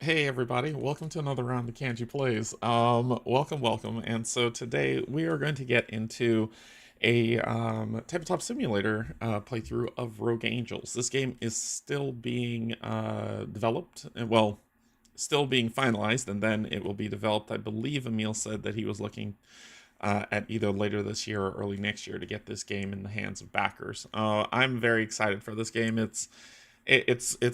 Hey everybody, welcome to another round of Canje Plays. Welcome. And so today we are going to get into a tabletop simulator playthrough of Rogue Angels. This game is still being developed, well, still being finalized, and then it will be developed. I believe Emil said that he was looking at either later this year or early next year to get this game in the hands of backers. I'm very excited for this game. It's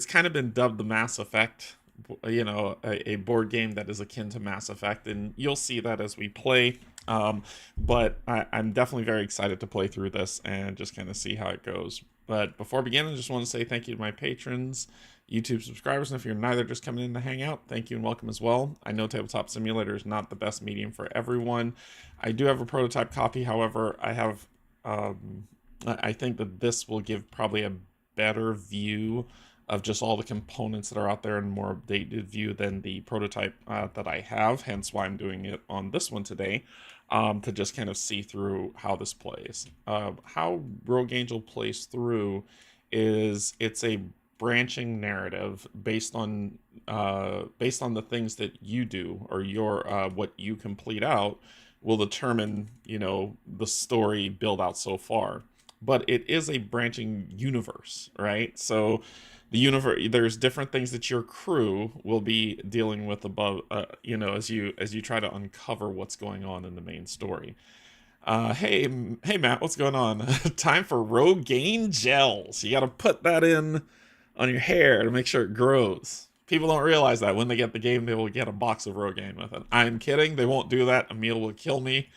kind of been dubbed the Mass Effect, a board game that is akin to Mass Effect, and you'll see that as we play. But I'm definitely very excited to play through this and just kind of see how it goes. But before beginning, I just want to say thank you to my patrons, YouTube subscribers, and if you're neither just coming in to hang out, thank you and welcome as well. I know Tabletop Simulator is not the best medium for everyone. I do have a prototype copy, however, I think that this will give probably a better view of just all the components that are out there and more updated view than the prototype that I have, hence why I'm doing it on this one today, to just kind of see through how this plays. How Rogue Angel plays through is it's a branching narrative based on the things that you do or your what you complete out will determine the story build out so far, but it is a branching universe, right? So the universe, there's different things that your crew will be dealing with above, as you try to uncover what's going on in the main story. Hey Matt, what's going on? Time for Rogaine gels. You got to put that in on your hair to make sure it grows. People don't realize that when they get the game, they will get a box of Rogaine with it. I'm kidding. They won't do that. Emil will kill me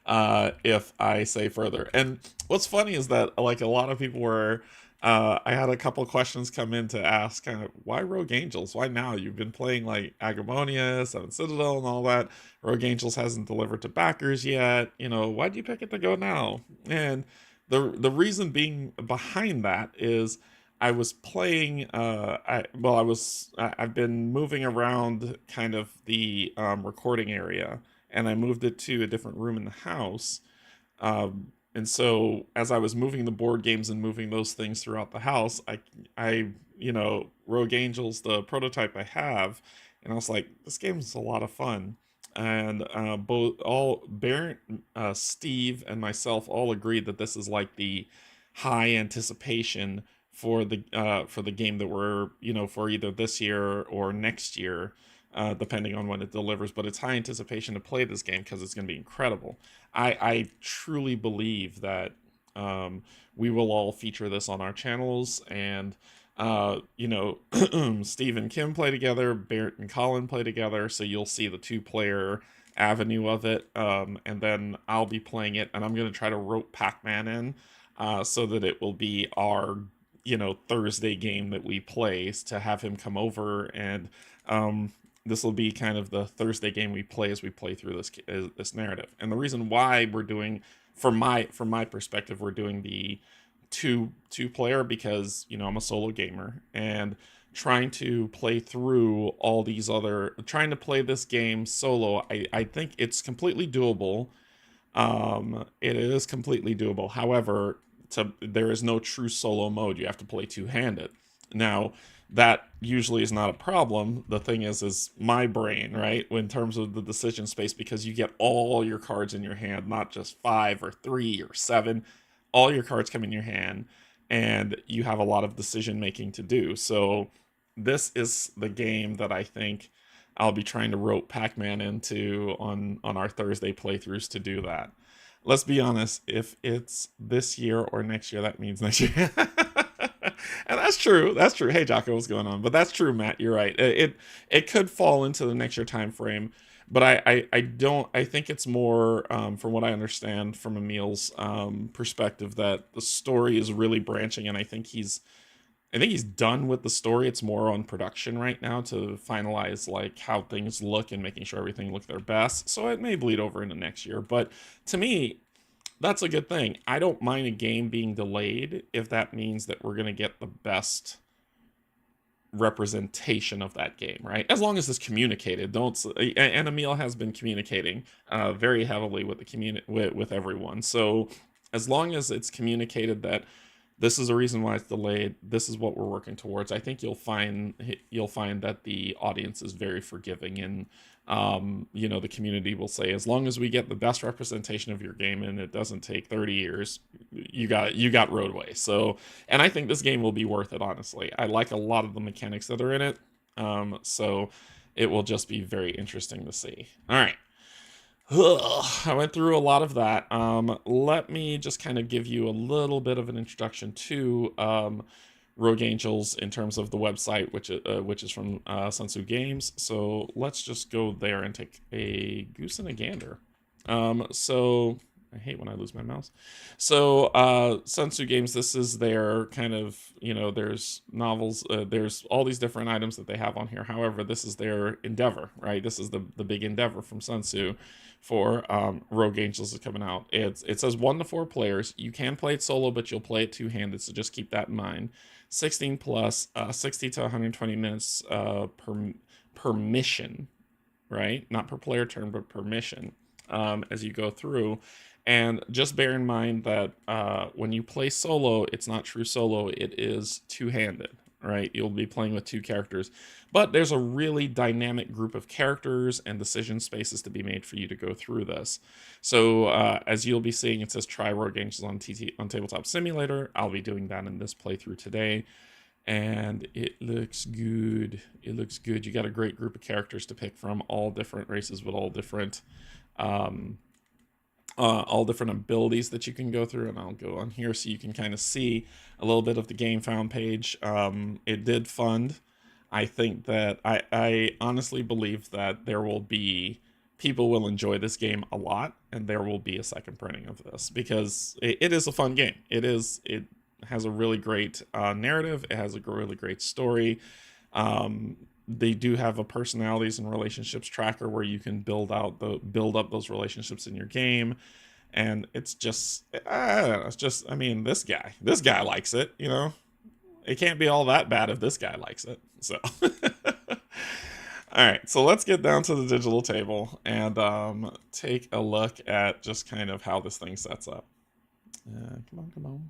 if I say further. And what's funny is that like a lot of people were. I had a couple questions come in to ask kind of why Rogue Angels? Why now? You've been playing like Agamonia, Seven Citadel, and all that. Rogue Angels hasn't delivered to backers yet. Why'd you pick it to go now? And the reason being behind that is I was playing. I've been moving around kind of the recording area, and I moved it to a different room in the house. And so as I was moving the board games and moving those things throughout the house, Rogue Angels, the prototype I have, and I was like, this game's a lot of fun. And both all Barrett, Steve, and myself all agreed that this is like the high anticipation for the game that we're for either this year or next year, depending on when it delivers. But it's high anticipation to play this game because it's going to be incredible. I truly believe that we will all feature this on our channels, and Steve and Kim play together, Barrett and Colin play together, so you'll see the two-player avenue of it, and then I'll be playing it, and I'm going to try to rope Pac-Man in so that it will be our Thursday game that we play, to have him come over, and this will be kind of the Thursday game we play as we play through this narrative. And the reason why we're doing, from my perspective, we're doing the two player because I'm a solo gamer, and trying to play through trying to play this game solo, I think it's completely doable. It is completely doable. However, there is no true solo mode. You have to play two-handed. Now, that usually is not a problem. The thing is my brain, right? In terms of the decision space, because you get all your cards in your hand, not just 5 or 3 or 7. All your cards come in your hand, and you have a lot of decision making to do. So this is the game that I think I'll be trying to rope Pac-Man into on our Thursday playthroughs to do that. Let's be honest, if it's this year or next year, that means next year. And that's true. That's true. Hey, Jocko, what's going on? But that's true, Matt. You're right. It could fall into the next year time frame, but I don't. I think it's more, from what I understand from Emil's perspective, that the story is really branching, and I think he's done with the story. It's more on production right now to finalize like how things look and making sure everything looks their best. So it may bleed over into next year, but to me, that's a good thing. I don't mind a game being delayed if that means that we're gonna get the best representation of that game, right? As long as it's communicated. Don't And Emil has been communicating very heavily with the with everyone. So as long as it's communicated that This is a reason why it's delayed. This is what we're working towards. I think you'll find that the audience is very forgiving, and the community will say, as long as we get the best representation of your game and it doesn't take 30 years, you got roadway. So, and I think this game will be worth it, honestly. I like a lot of the mechanics that are in it. So it will just be very interesting to see. All right. I went through a lot of that. Let me just kind of give you a little bit of an introduction to Rogue Angels in terms of the website, which is from Sun Tzu Games. So let's just go there and take a goose and a gander. So I hate when I lose my mouse. So Sun Tzu Games, this is their kind of, there's novels, there's all these different items that they have on here. However, this is their endeavor, right? This is the big endeavor from Sun Tzu for Rogue Angels is coming out. It says 1 to 4 players. You can play it solo, but you'll play it two-handed, so just keep that in mind. 16 plus, 60 to 120 minutes per mission, right? Not per player turn, but per mission as you go through. And just bear in mind that when you play solo, it's not true solo, it is two-handed, right? You'll be playing with 2 characters. But there's a really dynamic group of characters and decision spaces to be made for you to go through this. So as you'll be seeing, it says try Rogue Angels on Tabletop Simulator. I'll be doing that in this playthrough today. And it looks good. It looks good. You got a great group of characters to pick from, all different races with all different abilities that you can go through, and I'll go on here so you can kind of see a little bit of the game found page. It did fund. I think that I honestly believe that people will enjoy this game a lot, and there will be a second printing of this because it is a fun game. It has a really great narrative. It has a really great story. They do have a personalities and relationships tracker where you can build up those relationships in your game, and it's just I mean, this guy likes it. It can't be all that bad if this guy likes it. So all right, so let's get down to the digital table and take a look at just kind of how this thing sets up. Come on.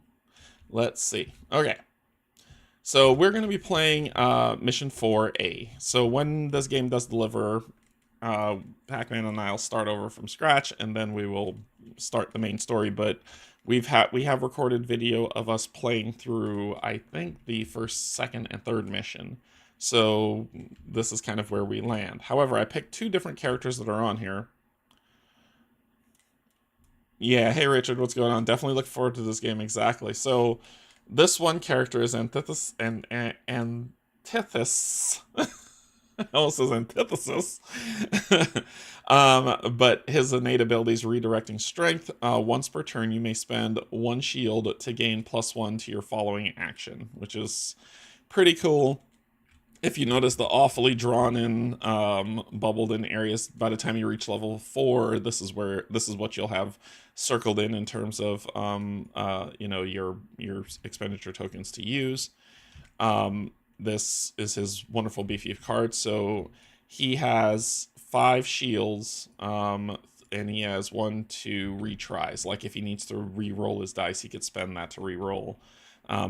Let's see. Okay. So we're going to be playing Mission 4A. So when this game does deliver, Pac-Man and I'll start over from scratch, and then we will start the main story. But we have recorded video of us playing through, I think, the first, second, and third mission. So this is kind of where we land. However, I picked 2 different characters that are on here. Yeah, hey Richard, what's going on? Definitely look forward to this game. Exactly. So this one character is Antithesis. Almost says antithesis. But his innate ability is redirecting strength. Once per turn, you may spend 1 shield to gain +1 to your following action, which is pretty cool. If you notice the awfully drawn in, bubbled in areas, by the time you reach level 4, this is what you'll have circled in terms of your expenditure tokens to use. This is his wonderful beefy card. So he has 5 shields, and he has 1 to retries. Like if he needs to re-roll his dice, he could spend that to re-roll.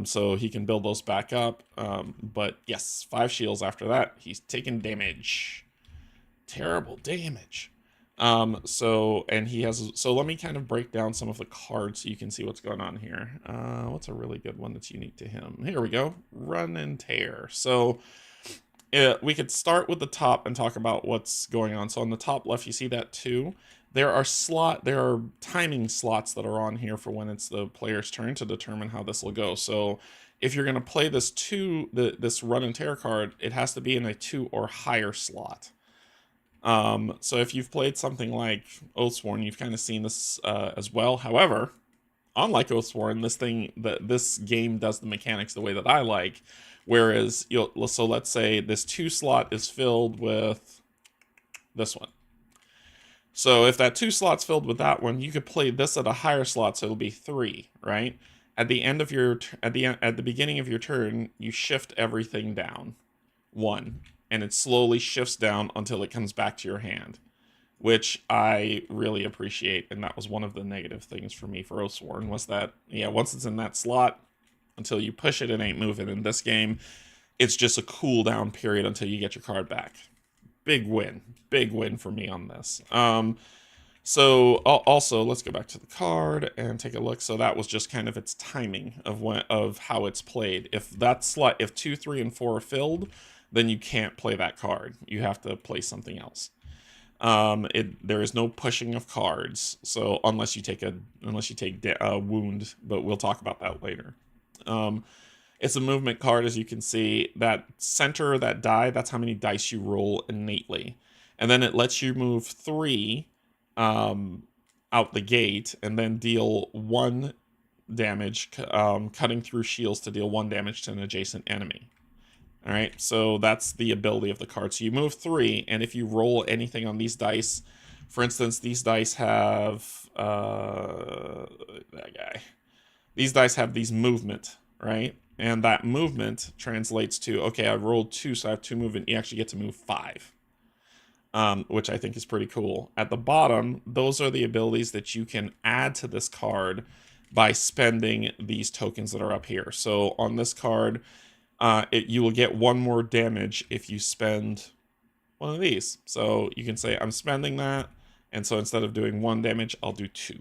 So he can build those back up. But yes, 5 shields after that. He's taking damage. Terrible damage. So let me kind of break down some of the cards so you can see what's going on here. What's a really good one that's unique to him? Here we go. Run and tear. So we could start with the top and talk about what's going on. So on the top left, you see that 2. There are timing slots that are on here for when it's the player's turn to determine how this will go. So if you're going to play this run and tear card, it has to be in a 2 or higher slot. So if you've played something like Oathsworn, you've kind of seen this as well. However, unlike Oathsworn, this game does the mechanics the way that I like. Whereas, so let's say this 2 slot is filled with this one. So if that 2 slot's filled with that one, you could play this at a higher slot, so it'll be 3, right? At the end of at the beginning of your turn, you shift everything down 1, and it slowly shifts down until it comes back to your hand, which I really appreciate. And that was one of the negative things for me for Oathsworn, was that once it's in that slot, Until you push it, it ain't moving. In this game, it's just a cooldown period until you get your card back. Big win for me on this. So also, let's go back to the card and take a look. So that was just kind of its timing of how it's played. If if 2, 3, and 4 are filled, then you can't play that card. You have to play something else. There is no pushing of cards. So unless you take a wound, but we'll talk about that later. It's a movement card, as you can see. That center, that die, that's how many dice you roll innately. And then it lets you move 3 out the gate, and then deal 1 damage, cutting through shields to deal 1 damage to an adjacent enemy. Alright, so that's the ability of the card. So you move 3, and if you roll anything on these dice, for instance, these dice have, that guy. These dice have these movement, right? And that movement translates to, okay, I rolled 2, so I have 2 movement. You actually get to move 5. Which I think is pretty cool. At the bottom, those are the abilities that you can add to this card by spending these tokens that are up here. So on this card, you will get 1 more damage if you spend one of these. So you can say, I'm spending that, and so instead of doing 1 damage, I'll do 2.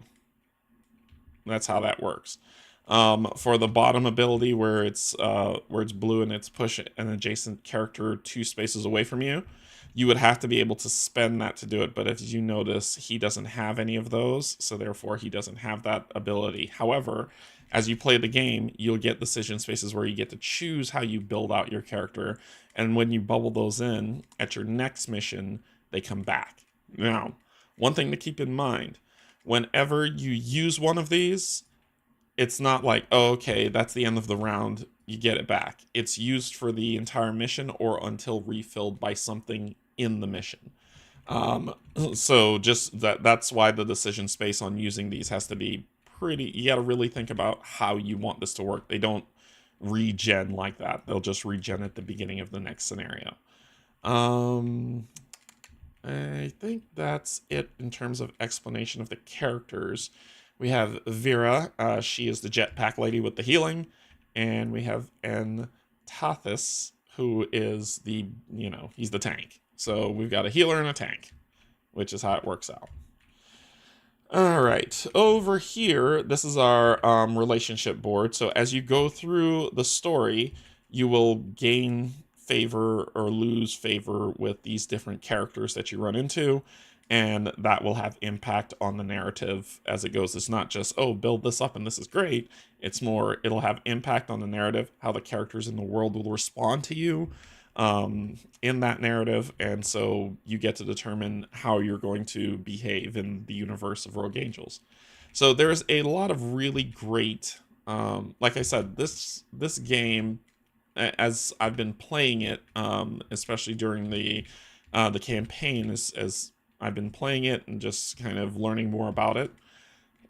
That's how that works. For the bottom ability, where it's blue and it's push an adjacent character 2 spaces away from you, you would have to be able to spend that to do it. But as you notice, he doesn't have any of those, so therefore he doesn't have that ability. However, as you play the game, you'll get decision spaces where you get to choose how you build out your character, and when you bubble those in at your next mission, they come back. Now, one thing to keep in mind, whenever you use one of these, it's not like, oh, okay, that's the end of the round, you get it back. It's used for the entire mission or until refilled by something in the mission. So just that's why the decision space on using these has to be pretty, you gotta really think about how you want this to work. They don't regen like that. They'll just regen at the beginning of the next scenario. I think that's it in terms of explanation of the characters. We have Vera, she is the jetpack lady with the healing, and we have Tathis, who is he's the tank. So we've got a healer and a tank, which is how it works out. All right, over here, this is our relationship board. So as you go through the story, you will gain favor or lose favor with these different characters that you run into, and that will have impact on the narrative as it goes. It's not just, oh, build this up and this is great. It's more, it'll have impact on the narrative, how the characters in the world will respond to you in that narrative, and so you get to determine how you're going to behave in the universe of Rogue Angels. So there's a lot of really great, like I said, this game, as I've been playing it, especially during the campaign, as I've been playing it and just kind of learning more about it,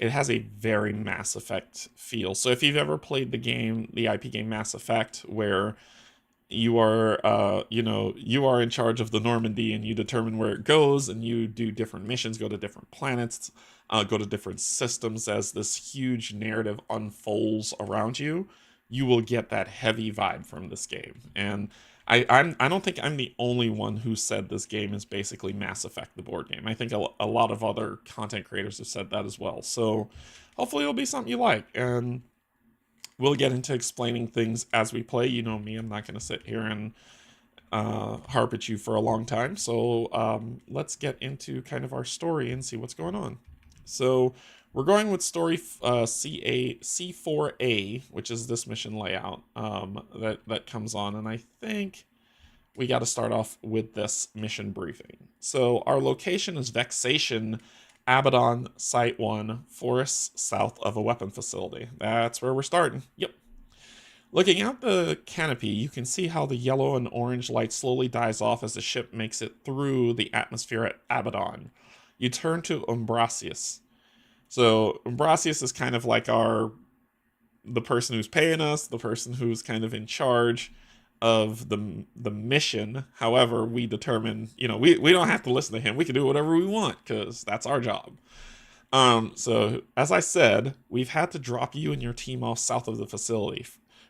it has a very Mass Effect feel. So if you've ever played the game, the IP game Mass Effect, where you are, you are in charge of the Normandy and you determine where it goes, and you do different missions, go to different planets, go to different systems as this huge narrative unfolds around you, you will get that heavy vibe from this game. And I don't think I'm the only one who said this game is basically Mass Effect, the board game. I think a lot of other content creators have said that as well. So hopefully it'll be something you like, and we'll get into explaining things as we play. You know me, I'm not going to sit here and harp at you for a long time. So let's get into kind of our story and see what's going on. So we're going with story C4A, which is this mission layout that comes on. And I think we got to start off with this mission briefing. So our location is Vexation, Abaddon, Site 1, forests south of a weapon facility. That's where we're starting. Yep. Looking out the canopy, you can see how the yellow and orange light slowly dies off as the ship makes it through the atmosphere at Abaddon. You turn to Umbrasius. So Umbrasius is kind of like the person who's paying us, the person who's kind of in charge of the mission. However, we determine, we don't have to listen to him. We can do whatever we want because that's our job. So as I said, we've had to drop you and your team off south of the facility.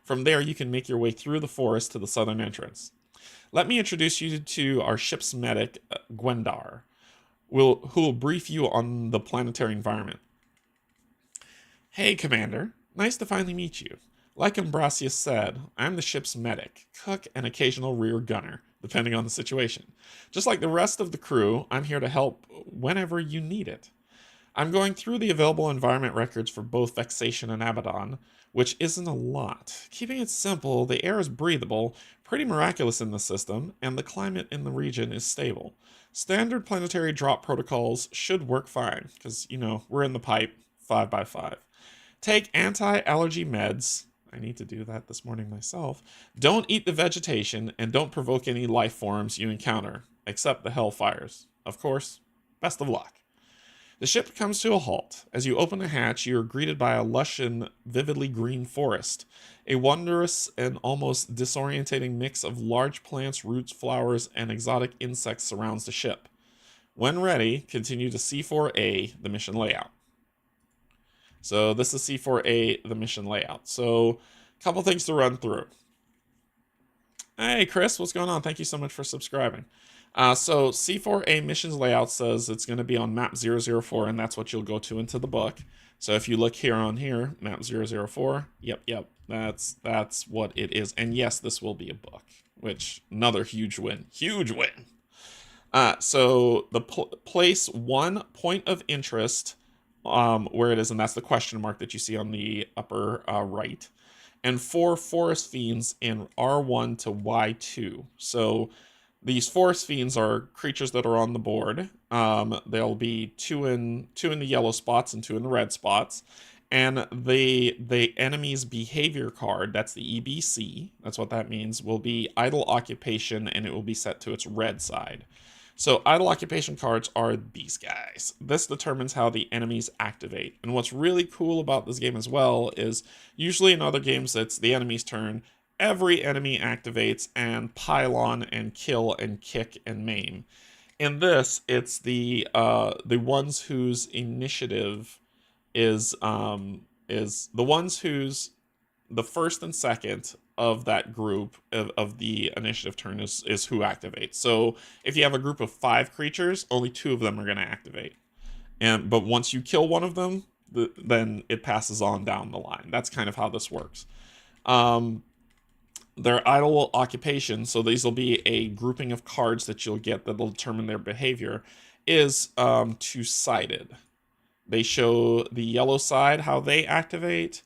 From there, you can make your way through the forest to the southern entrance. Let me introduce you to our ship's medic, Gwendar, who will brief you on the planetary environment. Hey, Commander. Nice to finally meet you. Like Ambrosius said, I'm the ship's medic, cook, and occasional rear gunner, depending on the situation. Just like the rest of the crew, I'm here to help whenever you need it. I'm going through the available environment records for both Vexation and Abaddon, which isn't a lot. Keeping it simple, the air is breathable, pretty miraculous in the system, and the climate in the region is stable. Standard planetary drop protocols should work fine, because, we're in the pipe, 5x5. Take anti-allergy meds. I need to do that this morning myself. Don't eat the vegetation, and don't provoke any life forms you encounter, except the hellfires. Of course, best of luck. The ship comes to a halt. As you open the hatch, you are greeted by a lush and vividly green forest. A wondrous and almost disorientating mix of large plants, roots, flowers, and exotic insects surrounds the ship. When ready, continue to C4A, the mission layout. So this is C4A, the mission layout. So a couple things to run through. Hey, Chris, what's going on? Thank you so much for subscribing. So C4A missions layout says it's going to be on map 004, and that's what you'll go to into the book. So if you look here, map 004, yep, that's what it is. And yes, this will be a book, which another huge win. So the place one point of interest, where it is, and that's the question mark that you see on the upper right, and 4 forest fiends in R1 to Y2. So these forest fiends are creatures that are on the board. There'll be two in the yellow spots and 2 in the red spots. And the enemy's behavior card, that's the EBC, that's what that means, will be idle occupation, and it will be set to its red side. So idle occupation cards are these guys. This determines how the enemies activate. And what's really cool about this game as well is usually in other games it's the enemy's turn. Every enemy activates and pile on and kill and kick and maim. In this, it's the ones whose initiative is the ones whose the first and second of that group of the initiative turn is who activates. So if you have a group of 5 creatures, only 2 of them are going to activate. But once you kill one of them, then it passes on down the line. That's kind of how this works. Their idle occupation, so these will be a grouping of cards that you'll get that will determine their behavior, is 2-sided. They show the yellow side how they activate,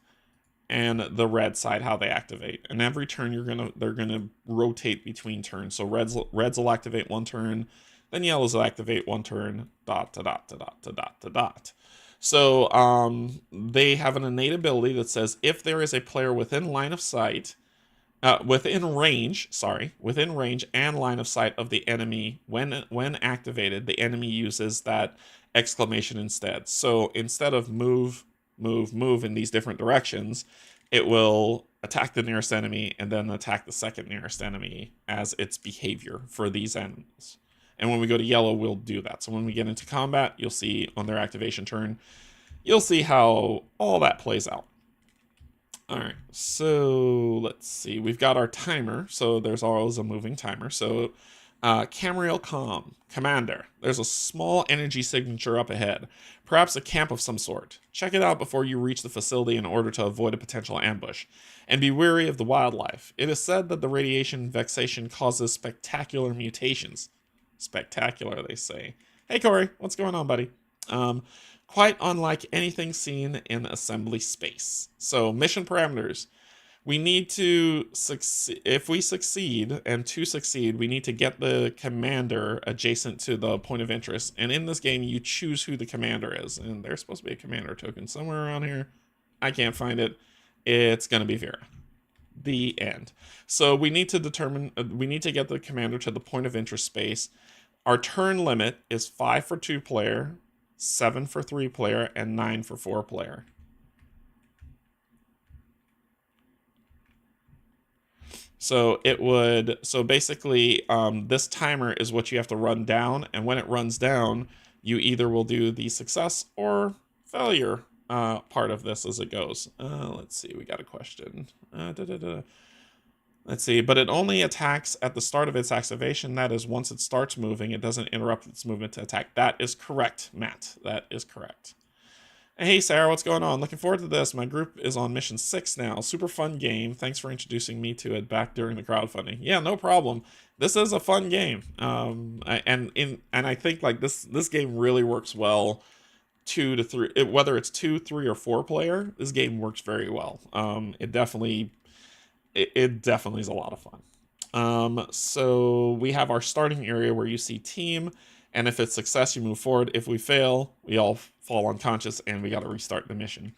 and the red side how they activate. And every turn they're gonna rotate between turns. So reds will activate one turn, then yellows will activate one turn. Dot to dot to dot to dot to dot. So they have an innate ability that says if there is a player within line of sight. Within range and line of sight of the enemy, when activated, the enemy uses that exclamation instead. So instead of move in these different directions, it will attack the nearest enemy and then attack the second nearest enemy as its behavior for these enemies. And when we go to yellow, we'll do that. So when we get into combat, you'll see on their activation turn, you'll see how all that plays out. All right, so let's see. We've got our timer, so there's always a moving timer. So Camriel Commander, there's a small energy signature up ahead, perhaps a camp of some sort. Check it out before you reach the facility in order to avoid a potential ambush. And be wary of the wildlife. It is said that the radiation vexation causes spectacular mutations. Spectacular, they say. Hey, Corey, what's going on, buddy? Quite unlike anything seen in assembly space. So mission parameters. We need to succeed. If we succeed, and to succeed, we need to get the commander adjacent to the point of interest. And in this game, you choose who the commander is. And there's supposed to be a commander token somewhere around here. I can't find it. It's going to be Vera. The end. So we need to determine, we need to get the commander to the point of interest space. Our turn limit is 5 for 2-player, 7 for 3-player, and 9 for 4-player. So basically, this timer is what you have to run down, and when it runs down, you either will do the success or failure part of this as it goes. Let's see, we got a question. Let's see, but it only attacks at the start of its activation. That is, once it starts moving, it doesn't interrupt its movement to attack. That is correct, Matt. That is correct. Hey, Sarah, what's going on? Looking forward to this. My group is on mission 6 now. Super fun game. Thanks for introducing me to it back during the crowdfunding. Yeah, no problem. This is a fun game. And I think like this game really works well 2 to 3, whether it's 2, 3, or 4 player. This game works very well. It definitely is a lot of fun. So we have our starting area where you see team, and if it's success, you move forward. If we fail, we all fall unconscious, and we got to restart the mission.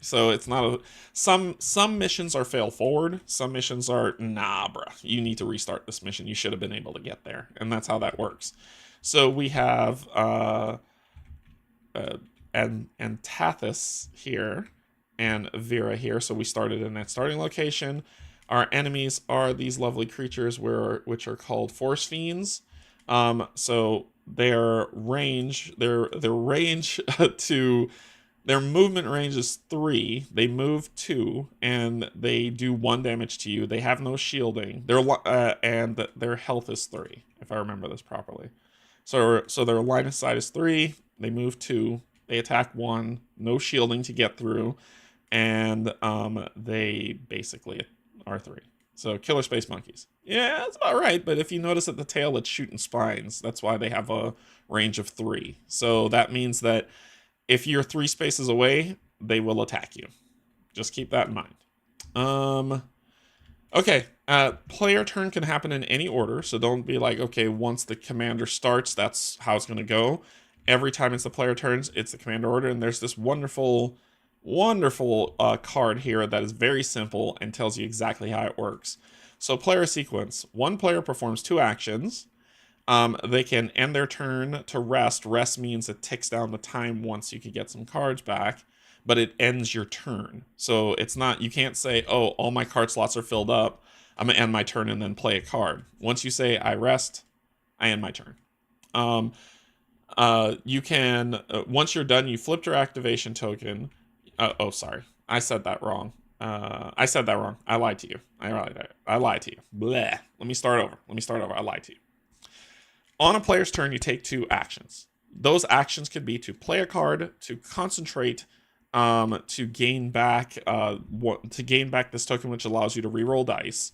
So it's not a some missions are fail forward. Some missions are nah, bruh. You need to restart this mission. You should have been able to get there, and that's how that works. So we have and Tathis here and Vera here. So we started in that starting location. Our enemies are these lovely creatures which are called force fiends. So their range to their movement range is 3. They move 2, and they do 1 damage to you. They have no shielding. And their health is 3, if I remember this properly. So their line of sight is 3. They move 2. They attack 1. No shielding to get through, and they basically are 3. So killer space monkeys. Yeah, that's about right. But if you notice at the tail, it's shooting spines. That's why they have a range of 3. So that means that if you're 3 spaces away, they will attack you. Just keep that in mind. Okay. Player turn can happen in any order. So don't be like, okay, once the commander starts, that's how it's going to go. Every time it's the player turns, it's the commander order. And there's this wonderful card here that is very simple and tells you exactly how it works. So player sequence. 1 player performs 2 actions. They can end their turn to rest. Rest means it ticks down the time once you can get some cards back, but it ends your turn. So it's not, you can't say, oh, all my card slots are filled up, I'm gonna end my turn and then play a card. Once you say I rest, I end my turn. You can, once you're done, you flip your activation token. Oh, sorry. I said that wrong. I lied to you. I lied to you. Bleh. Let me start over. I lied to you. On a player's turn, you take 2 actions. Those actions could be to play a card, to concentrate, to gain back this token, which allows you to reroll dice,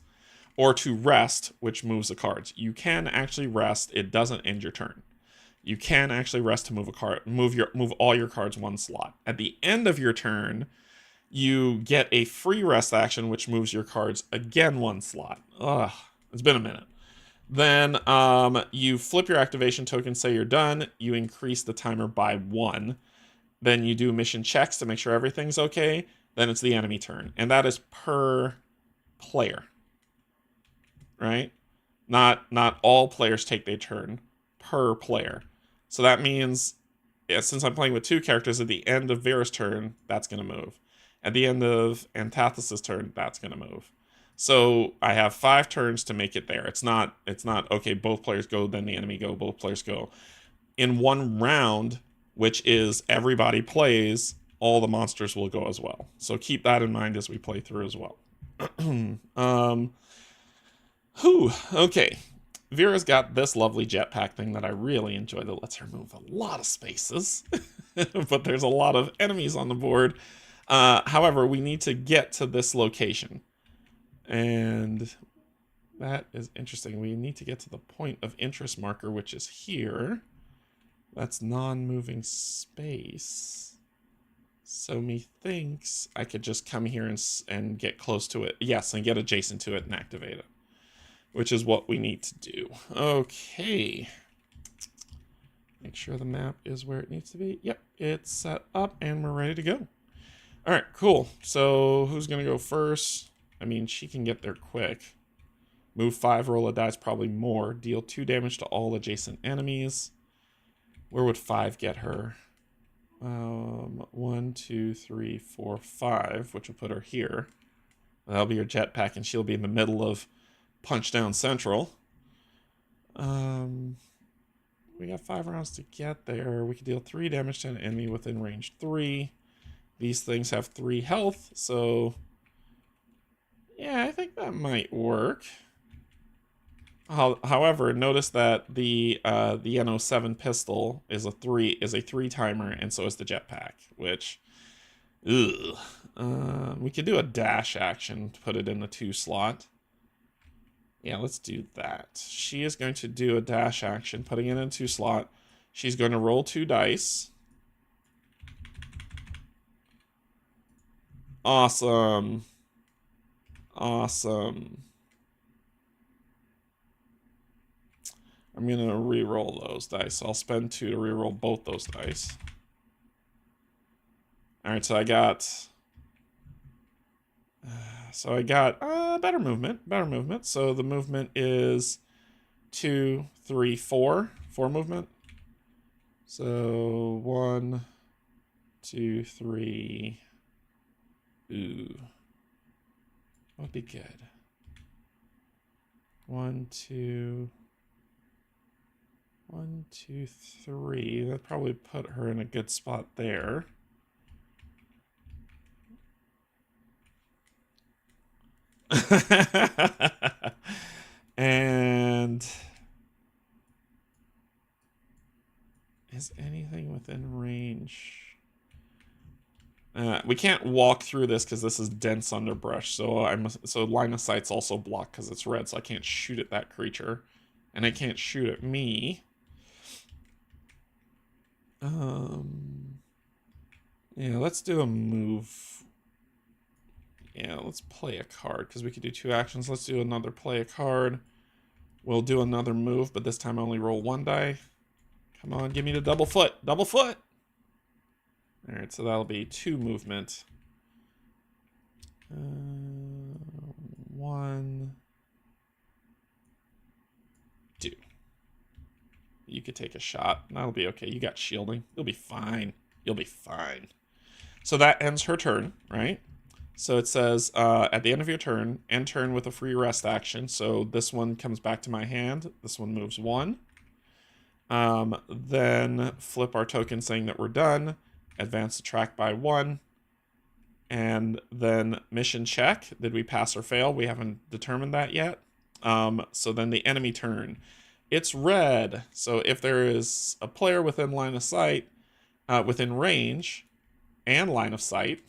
or to rest, which moves the cards. You can actually rest. It doesn't end your turn. You can actually rest to move a card, move all your cards 1 slot. At the end of your turn, you get a free rest action, which moves your cards again 1 slot. Ugh, it's been a minute. Then you flip your activation token, say you're done. You increase the timer by 1. Then you do mission checks to make sure everything's okay. Then it's the enemy turn, and that is per player, right? Not all players take their turn, per player. So that means, yeah, since I'm playing with 2 characters, at the end of Vera's turn, that's going to move. At the end of Antathis's turn, that's going to move. So I have 5 turns to make it there. It's not okay, both players go, then the enemy go, both players go. In 1 round, which is everybody plays, all the monsters will go as well. So keep that in mind as we play through as well. Okay. Vera's got this lovely jetpack thing that I really enjoy that lets her move a lot of spaces. But there's a lot of enemies on the board. However, we need to get to this location. And that is interesting. We need to get to the point of interest marker, which is here. That's non-moving space. So methinks I could just come here and get close to it. Yes, and get adjacent to it and activate it, which is what we need to do. Okay. Make sure the map is where it needs to be. Yep, it's set up and we're ready to go. All right, cool. So who's going to go first? I mean, she can get there quick. Move 5, roll a dice, probably more. Deal 2 damage to all adjacent enemies. Where would 5 get her? 1, 2, 3, 4, 5, which will put her here. That'll be her jetpack, and she'll be in the middle of Punchdown Central. We got 5 rounds to get there. We can deal 3 damage to an enemy within range 3. These things have 3 health, so yeah, I think that might work. However, notice that the NO7 pistol is a 3 timer, and so is the jetpack, which, ugh. We could do a dash action to put it in the 2 slot. Yeah, let's do that. She is going to do a dash action, putting it in 2 slot. She's going to roll 2 dice. Awesome. Awesome. I'm going to re-roll those dice. I'll spend 2 to re-roll both those dice. Alright, so I got... better movement. Better movement. So the movement is 2, 3, 4. 4 movement. So 1, 2, 3. Ooh. Would be good. 1, 2. 1, 2, 3. That'd probably put her in a good spot there. And is anything within range? We can't walk through this because this is dense underbrush. So line of sight's also blocked because it's red, so I can't shoot at that creature, and I can't shoot at me. Yeah, let's do a move. Yeah, let's play a card because we could do 2 actions. Let's do another play a card. We'll do another move, but this time I only roll 1 die. Come on, give me the double foot. Double foot! Alright, so that'll be 2 movement. 1, 2. You could take a shot. That'll be okay. You got shielding. You'll be fine. You'll be fine. So that ends her turn, right? So it says, at the end of your turn, end turn with a free rest action. So this one comes back to my hand. This one moves 1. Then flip our token saying that we're done. Advance the track by 1. And then mission check. Did we pass or fail? We haven't determined that yet. So then the enemy turn. It's red. So if there is a player within line of sight, within range and line of sight,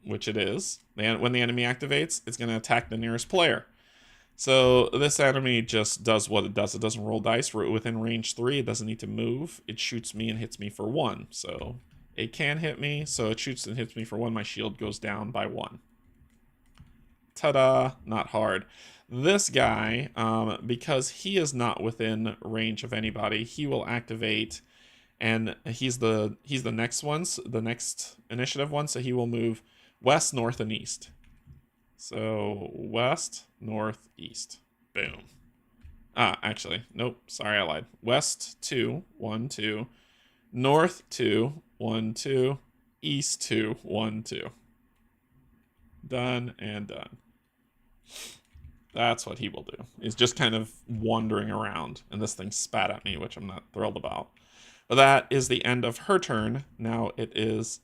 which it is, when the enemy activates, it's going to attack the nearest player. So this enemy just does what it does. It doesn't roll dice. We're within range 3. It doesn't need to move. It shoots me and hits me for 1. So it can hit me. So it shoots and hits me for 1. My shield goes down by 1. Ta-da! Not hard. This guy, because he is not within range of anybody, he will activate, and he's the next one, the next initiative one, so he will move west, north, and east. So west, north, east. Boom. Actually, nope. Sorry, I lied. West 2, 1, 2. North 2, 1, 2. East 2, 1, 2. Done and done. That's what he will do. He's just kind of wandering around, and this thing spat at me, which I'm not thrilled about. But that is the end of her turn. Now it is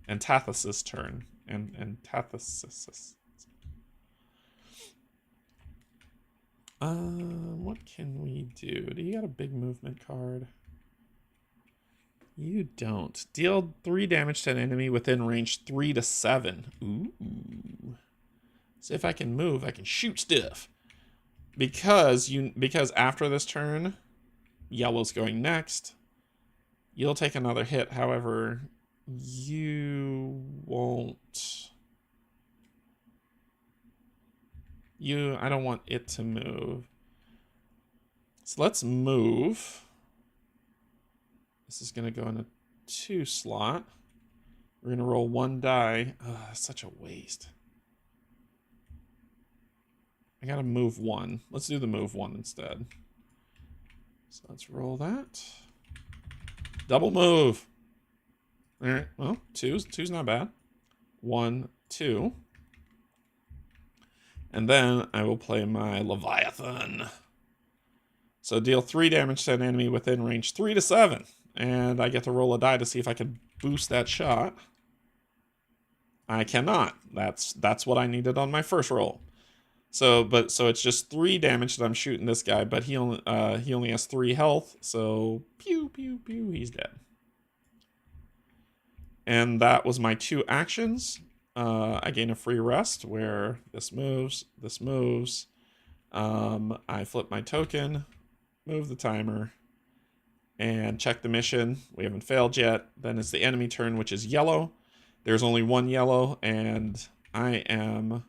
Antithesis' turn. And Antithesis. What can we do? Do you got a big movement card? You don't. Deal 3 damage to an enemy within range 3 to 7. Ooh. See if I can move. I can shoot stuff. Because after this turn, yellow's going next. You'll take another hit. However, you won't. I don't want it to move. So let's move. This is going to go in a 2 slot. We're going to roll 1 die. Ugh, that's such a waste. I got to move 1. Let's do the move 1 instead. So let's roll that. Double move. All right. Well, two's not bad. 1, 2. And then I will play my Leviathan. So deal 3 damage to an enemy within range 3 to 7. And I get to roll a die to see if I can boost that shot. I cannot. That's what I needed on my first roll. So it's just 3 damage that I'm shooting this guy, but he only has 3 health, so pew pew pew, he's dead. And that was my 2 actions. I gain a free rest where this moves, this moves. I flip my token, move the timer, and check the mission. We haven't failed yet. Then it's the enemy turn, which is yellow. There's only 1 yellow, and I am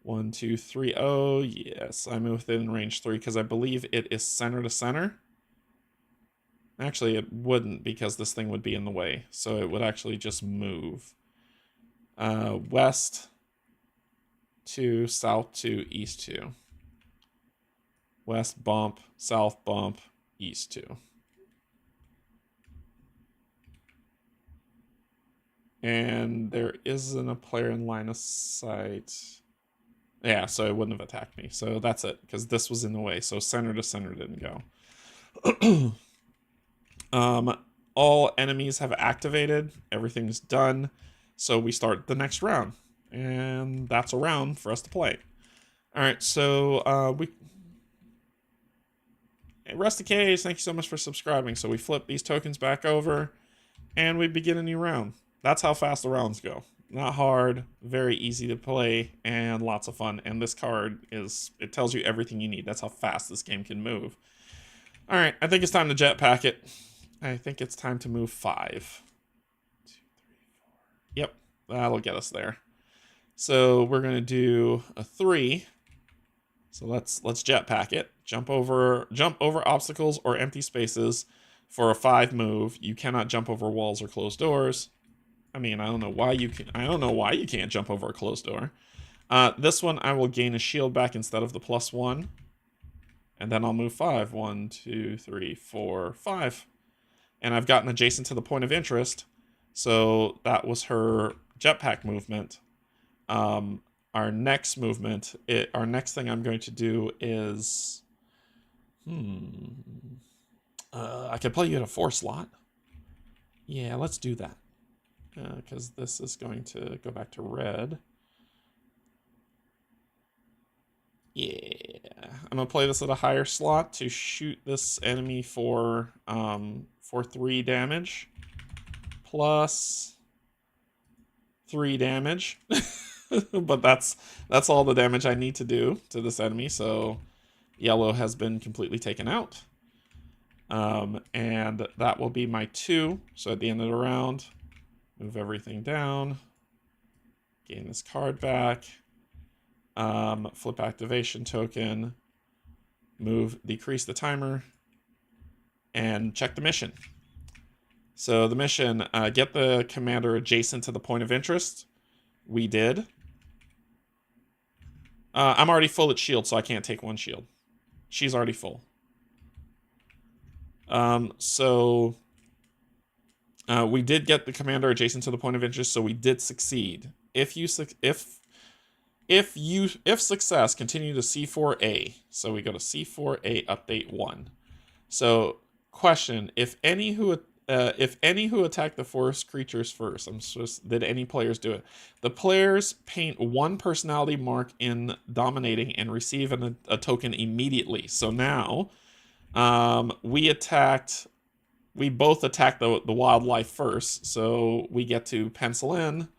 1, 2, 3. Oh, yes, I'm within range 3 because I believe it is center to center. Actually, it wouldn't because this thing would be in the way, so it would actually just move. West to south to east 2. West bump, south bump, east 2. And there isn't a player in line of sight. Yeah, so it wouldn't have attacked me. So that's it, because this was in the way. So center to center didn't go. All enemies have activated. Everything's done. So we start the next round. And that's a round for us to play. All right, so we... Hey, Rusty Cage, thank you so much for subscribing. So we flip these tokens back over, and we begin a new round. That's how fast the rounds go. Not hard, very easy to play, and lots of fun. And this card it tells you everything you need. That's how fast this game can move. All right, I think it's time to jetpack it. I think it's time to move 5. 2, 3, 4. Yep, that'll get us there. So we're gonna do a 3. So let's jetpack it. Jump over obstacles or empty spaces for a 5 move. You cannot jump over walls or closed doors. I mean, I don't know why you can't jump over a closed door. This one I will gain a shield back instead of the +1. And then I'll move 5. 1, 2, 3, 4, 5. And I've gotten adjacent to the point of interest. So that was her jetpack movement. Our next thing I'm going to do is... I could play you at a 4 slot. Yeah, let's do that. Because this is going to go back to red. Yeah, I'm gonna play this at a higher slot to shoot this enemy for 3 damage, plus 3 damage. But that's all the damage I need to do to this enemy. So yellow has been completely taken out, and that will be my 2. So at the end of the round, move everything down, gain this card back, flip activation token, decrease the timer, and check the mission. So the mission, get the commander adjacent to the point of interest. We did. I'm already full at shield, so I can't take 1 shield. She's already full. We did get the commander adjacent to the point of interest, so we did succeed. If success, continue to C4A. So we go to C4A update 1. So question: if any who attack the forest creatures first, did any players do it? The players paint 1 personality mark in dominating and receive a token immediately. So now, we both attacked the wildlife first, so we get to pencil in.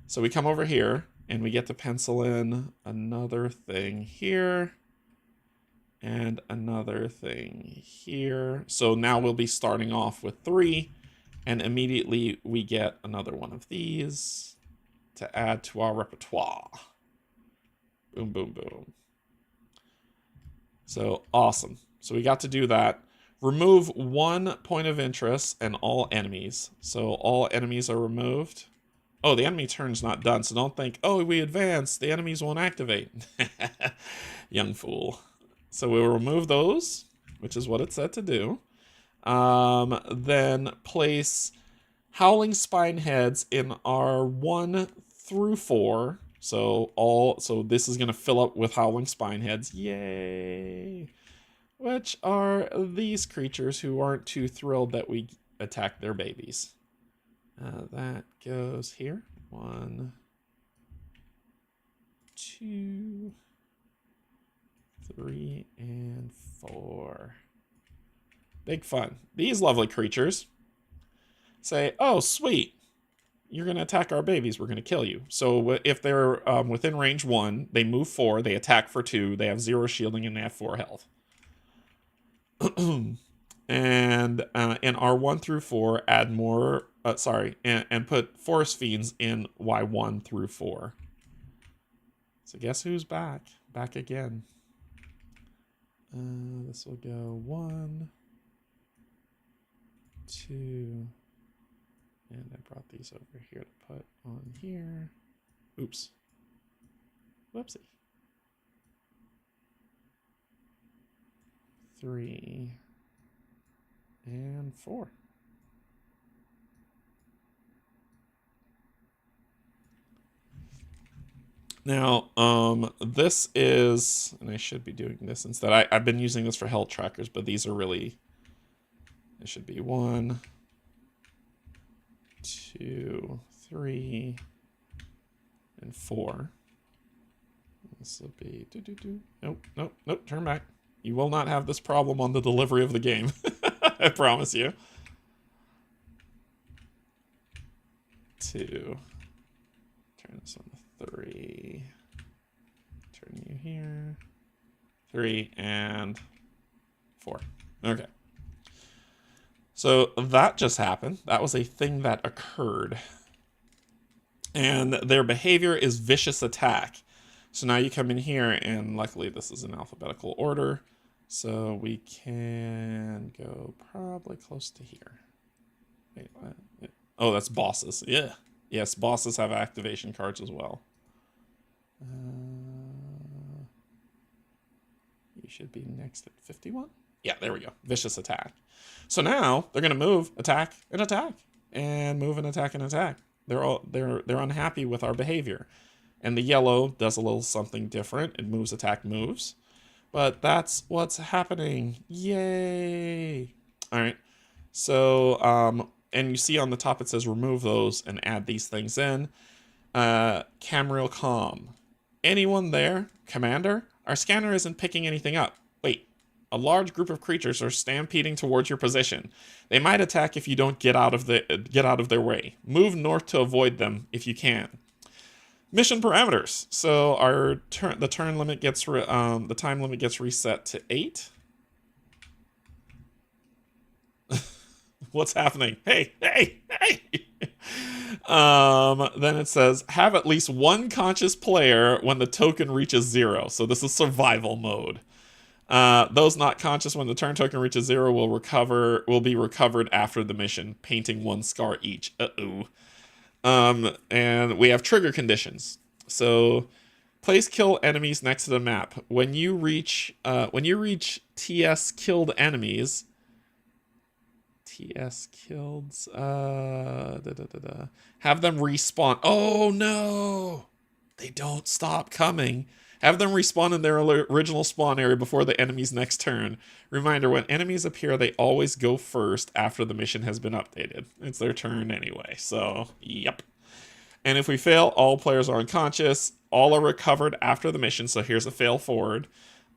So we come over here, and we get to pencil in another thing here, and another thing here. So now we'll be starting off with 3, and immediately we get another one of these to add to our repertoire. Boom, boom, boom. So awesome. So we got to do that. Remove 1 point of interest and all enemies. So all enemies are removed. Oh, the enemy turn's not done, so don't think, oh, we advanced, the enemies won't activate. Young fool. So we'll remove those, which is what it said to do. Then place Howling Spine Heads in our 1 through 4. So this is going to fill up with Howling Spine Heads. Yay! Which are these creatures who aren't too thrilled that we attack their babies. That goes here. 1, 2, 3, and 4. Big fun. These lovely creatures say, oh, sweet, you're going to attack our babies. We're going to kill you. So if they're within range 1, they move 4, they attack for 2, they have 0 shielding, and they have 4 health. And in R1 through 4, add more, and put Forest Fiends in Y1 through 4. So guess who's back? Back again. This will go 1, 2, and I brought these over here to put on here. Oops. Whoopsie. 3 and 4. Now, this is, and I should be doing this instead. I've been using this for health trackers, but these are really, it should be 1, 2, 3, and 4. This will be, nope, turn back. You will not have this problem on the delivery of the game. I promise you. 2. Turn this on to 3. Turn you here. 3 and 4. Okay. So that just happened. That was a thing that occurred. And their behavior is vicious attack. So now you come in here, and luckily this is in alphabetical order. So we can go probably close to here. Wait, what? Oh, that's bosses. Yeah. Yes, bosses have activation cards as well. You should be next at 51. Yeah, there we go. Vicious attack. So now they're going to move, attack, and attack, and move and attack and attack. They're unhappy with our behavior. And the yellow does a little something different. It moves, attack, moves. But that's what's happening. Yay! All right. So, and you see on the top it says remove those and add these things in. Camril comm. Anyone there? Commander? Our scanner isn't picking anything up. Wait. A large group of creatures are stampeding towards your position. They might attack if you don't get out of their way. Move north to avoid them if you can. Mission parameters. So the time limit gets reset to 8. What's happening? Hey! Then it says have at least one conscious player when the token reaches 0. So this is survival mode. Those not conscious when the turn token reaches 0 will be recovered after the mission, painting 1 scar each. And we have trigger conditions. So place kill enemies next to the map. When you reach TS killed enemies, TS killed, have them respawn. Oh no! They don't stop coming. Have them respawn in their original spawn area before the enemy's next turn. Reminder, when enemies appear, they always go first after the mission has been updated. It's their turn anyway, so yep. And if we fail, all players are unconscious. All are recovered after the mission, so here's a fail forward.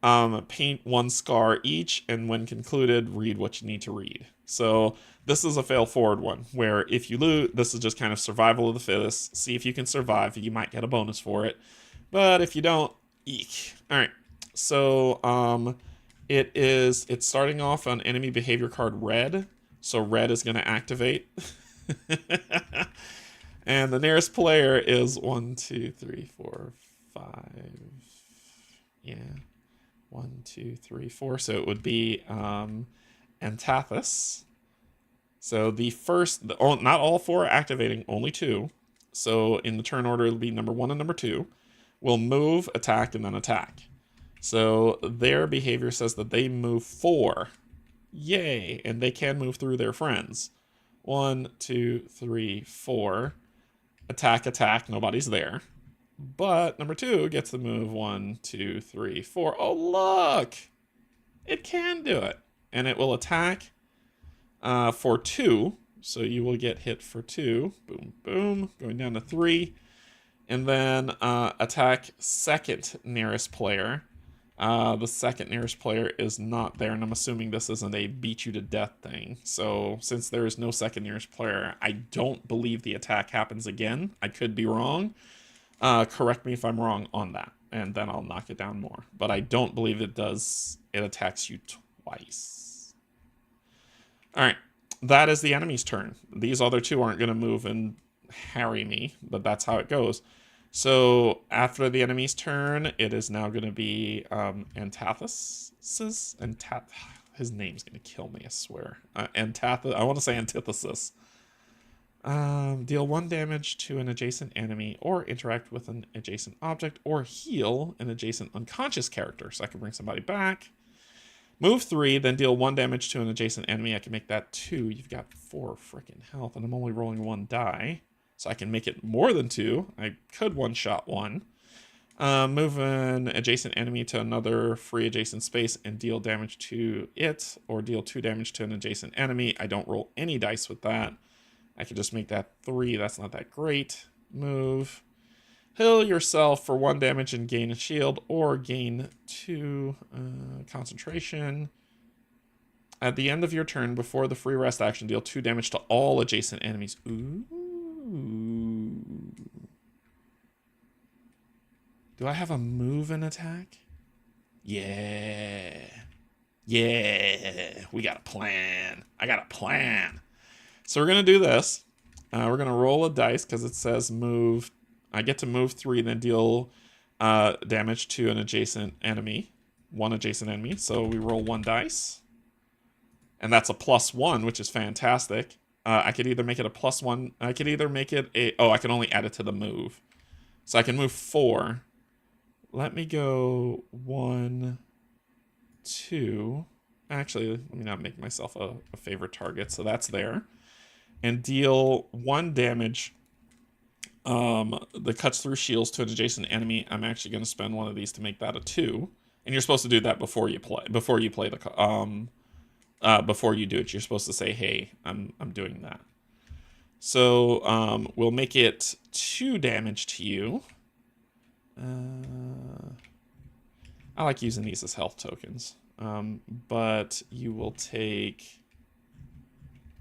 Paint 1 scar each, and when concluded, read what you need to read. So this is a fail forward one, where if you lose, this is just kind of survival of the fittest. See if you can survive. You might get a bonus for it. But if you don't, eek. All right. So it's starting off on enemy behavior card red. So red is going to activate. And the nearest player is 1, 2, 3, 4, 5. Yeah. 1, 2, 3, 4. So it would be Antathus. So not all 4 are activating, only 2. So in the turn order, it'll be number 1 and number 2. Will move, attack, and then attack. So their behavior says that they move 4. Yay! And they can move through their friends. 1, 2, 3, 4. Attack, nobody's there. But number 2 gets to move 1, 2, 3, 4. Oh, look! It can do it. And it will attack for 2. So you will get hit for 2. Boom, boom. Going down to 3. And then attack second nearest player. The second nearest player is not there, and I'm assuming this isn't a beat you to death thing. So since there is no second nearest player, I don't believe the attack happens again. I could be wrong. Correct me if I'm wrong on that, and then I'll knock it down more. But I don't believe it does. It attacks you twice. All right, that is the enemy's turn. These other two aren't going to move and harry me, but that's how it goes. So after the enemy's turn, it is now going to be Antithesis. His name's going to kill me, I swear. I want to say Antithesis. Deal 1 damage to an adjacent enemy or interact with an adjacent object or heal an adjacent unconscious character. So I can bring somebody back. Move 3, then deal 1 damage to an adjacent enemy. I can make that 2. You've got 4 freaking health, and I'm only rolling 1 die. So I can make it more than 2. I could one-shot 1. Move an adjacent enemy to another free adjacent space and deal damage to it, or deal 2 damage to an adjacent enemy. I don't roll any dice with that. I could just make that 3. That's not that great. Move. Heal yourself for 1 damage and gain a shield, or gain 2 concentration. At the end of your turn, before the free rest action, deal 2 damage to all adjacent enemies. Ooh. Do I have a move and attack? Yeah. Yeah. We got a plan. I got a plan. So we're going to do this. We're going to roll a dice because it says move. I get to move 3, then deal damage to an adjacent enemy. 1 adjacent enemy. So we roll 1 dice. And that's a +1, which is fantastic. I could either make it a +1. I could either make it a... Oh, I can only add it to the move. So I can move 4. Let me go 1, 2. Actually, let me not make myself a favorite target. So that's there. And deal 1 damage that cuts through shields to an adjacent enemy. I'm actually going to spend 1 of these to make that a 2. And you're supposed to do that before you play. Before you play the... before you do it, you're supposed to say, hey, I'm doing that. So we'll make it 2 damage to you. I like using these as health tokens. But you will take...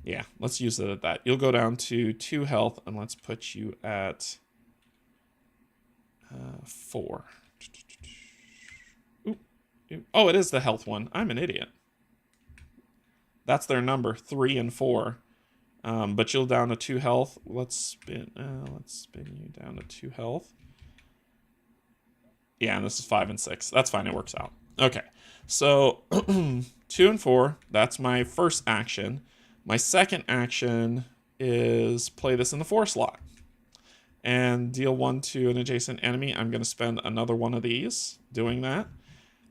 Yeah, let's use it at that. You'll go down to 2 health, and let's put you at 4. Ooh. Oh, it is the health one. I'm an idiot. That's their number, 3 and 4. But you'll down to 2 health. Let's spin you down to 2 health. Yeah, and this is 5 and 6. That's fine, it works out. Okay, so 2 and 4, that's my first action. My second action is play this in the 4 slot. And deal 1 to an adjacent enemy. I'm going to spend another 1 of these doing that.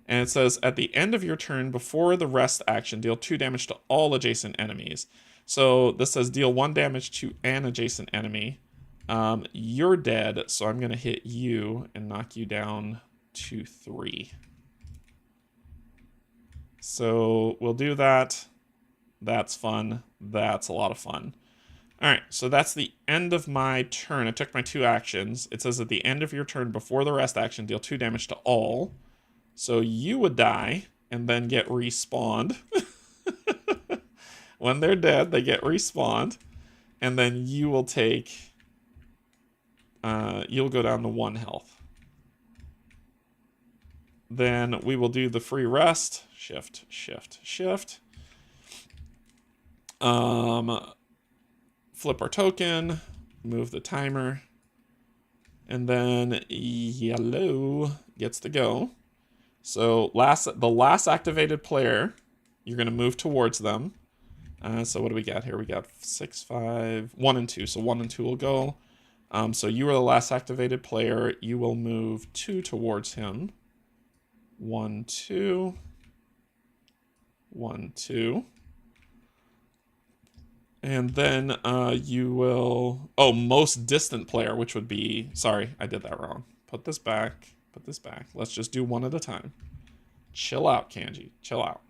And it says, at the end of your turn, before the rest action, deal 2 damage to all adjacent enemies. So this says deal 1 damage to an adjacent enemy. You're dead, so I'm going to hit you and knock you down to 3. So we'll do that. That's fun. That's a lot of fun. All right, so that's the end of my turn. I took my 2 actions. It says at the end of your turn, before the rest action, deal 2 damage to all. So you would die and then get respawned. When they're dead, they get respawned. And then you will take... you'll go down to 1 health. Then we will do the free rest. Shift, shift, shift. Flip our token. Move the timer. And then yellow gets to go. So the last activated player, you're going to move towards them. So what do we got here? We got 6, 5, 1 and 2. So 1 and 2 will go. So you are the last activated player. You will move 2 towards him. 1, 2. 1, 2. And then you will... Oh, most distant player, which would be... Sorry, I did that wrong. Put this back. Put this back. Let's just do 1 at a time. Chill out, Canje. Chill out.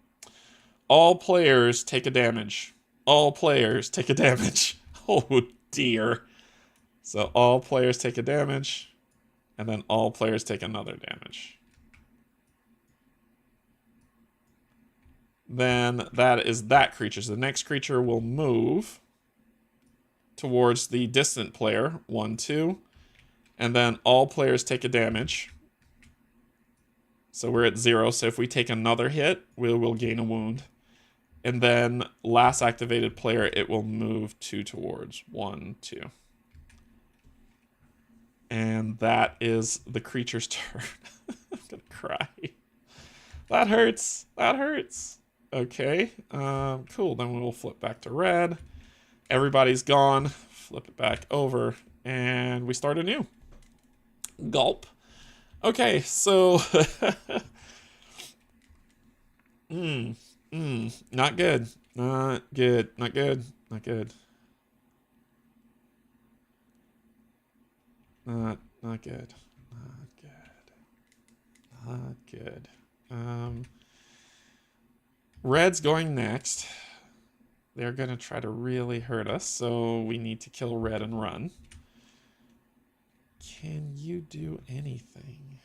All players take a damage. all players take a damage. Oh dear. So all players take a damage, and then all players take another damage. Then that is that creature. So the next creature will move towards the distant player, 1, 2, and then all players take a damage. So we're at 0, so if we take another hit, we will gain a wound. And then last activated player, it will move 2 towards, 1, 2. And that is the creature's turn. I'm gonna cry. That hurts. That hurts. Okay, cool. Then we'll flip back to red. Everybody's gone. Flip it back over, and we start anew. Gulp. Okay, so not good. Not good. Not good. Not good. Not good. Not good. Not good. Red's going next. They're gonna try to really hurt us, so we need to kill red and run. Can you do anything?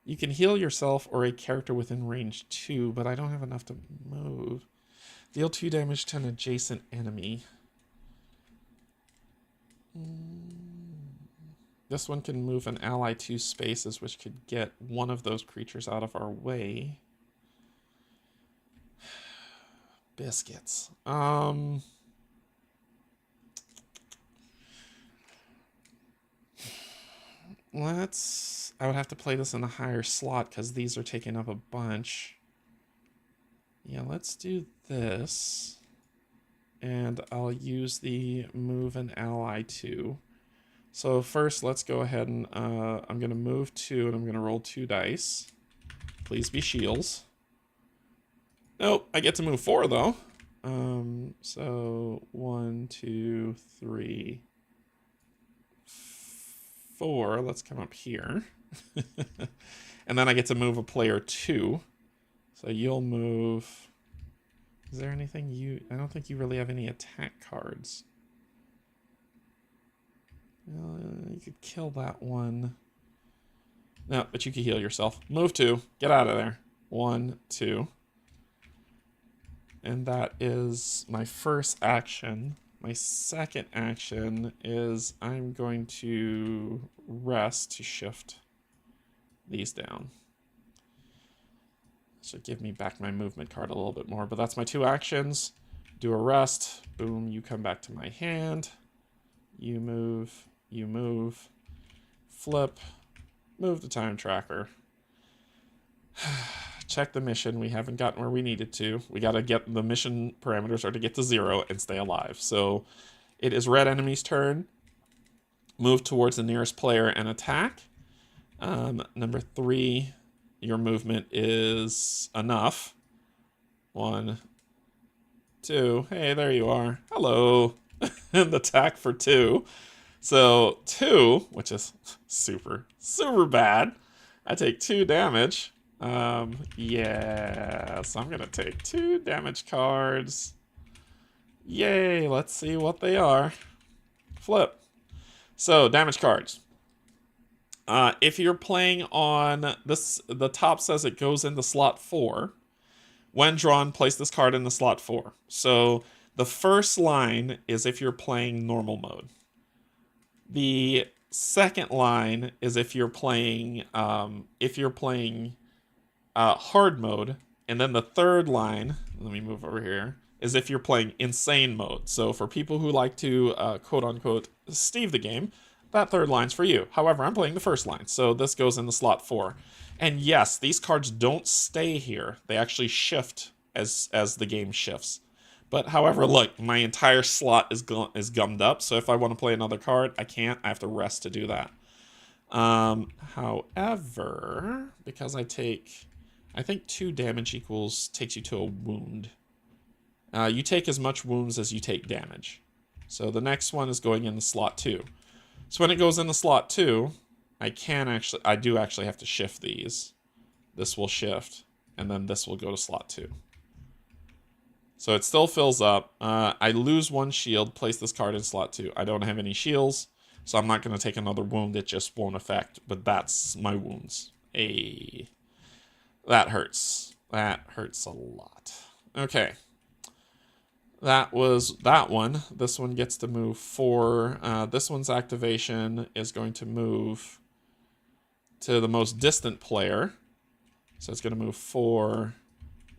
You can heal yourself or a character within range 2, but I don't have enough to move. Deal 2 damage to an adjacent enemy. This one can move an ally 2 spaces, which could get one of those creatures out of our way. Biscuits. I would have to play this in a higher slot because these are taking up a bunch. Yeah, let's do this. And I'll use the move an ally 2. So first, let's go ahead and I'm going to move 2 and I'm going to roll 2 dice. Please be shields. Nope, I get to move 4 though. So 1, 2, 3, 4. Let's come up here. And then I get to move a player 2. So you'll move. Is there anything you... I don't think you really have any attack cards. You could kill that one. No, but you can heal yourself. Move 2. Get out of there. 1, 2. And that is my first action. My second action is I'm going to rest to shift these down. Should give me back my movement card a little bit more, but that's my 2 actions. Do a rest. Boom, you come back to my hand. You move. You move. Flip. Move the time tracker. Check the mission. We haven't gotten where we needed to. We got to get the mission parameters are to get to 0 and stay alive. So it is red enemy's turn. Move towards the nearest player and attack. Number 3, your movement is enough. 1, 2. Hey, there you are. Hello. And attack for 2. So 2, which is super, super bad. I take 2 damage. Yeah, so I'm going to take 2 damage cards. Yay, let's see what they are. Flip. So, damage cards. If you're playing on this, the top says it goes into slot 4. When drawn, place this card in the slot 4. So, the first line is if you're playing normal mode. The second line is if you're playing hard mode, and then the third line, let me move over here, is if you're playing insane mode. So for people who like to quote unquote Steve the game, that third line's for you. However, I'm playing the first line, so this goes in the slot 4. And yes, these cards don't stay here. They actually shift as the game shifts. But however, look, my entire slot is gummed up, so if I want to play another card, I can't. I have to rest to do that. However, because I think 2 damage takes you to a wound. You take as much wounds as you take damage. So the next one is going in the slot 2. So when it goes in the slot 2, I do actually have to shift these. This will shift, and then this will go to slot 2. So it still fills up. I lose 1 shield, place this card in slot 2. I don't have any shields, so I'm not going to take another wound. It just won't affect, but that's my wounds. That hurts. That hurts a lot. Okay. That was that one. This one gets to move 4. This one's activation is going to move to the most distant player. So it's going to move 4.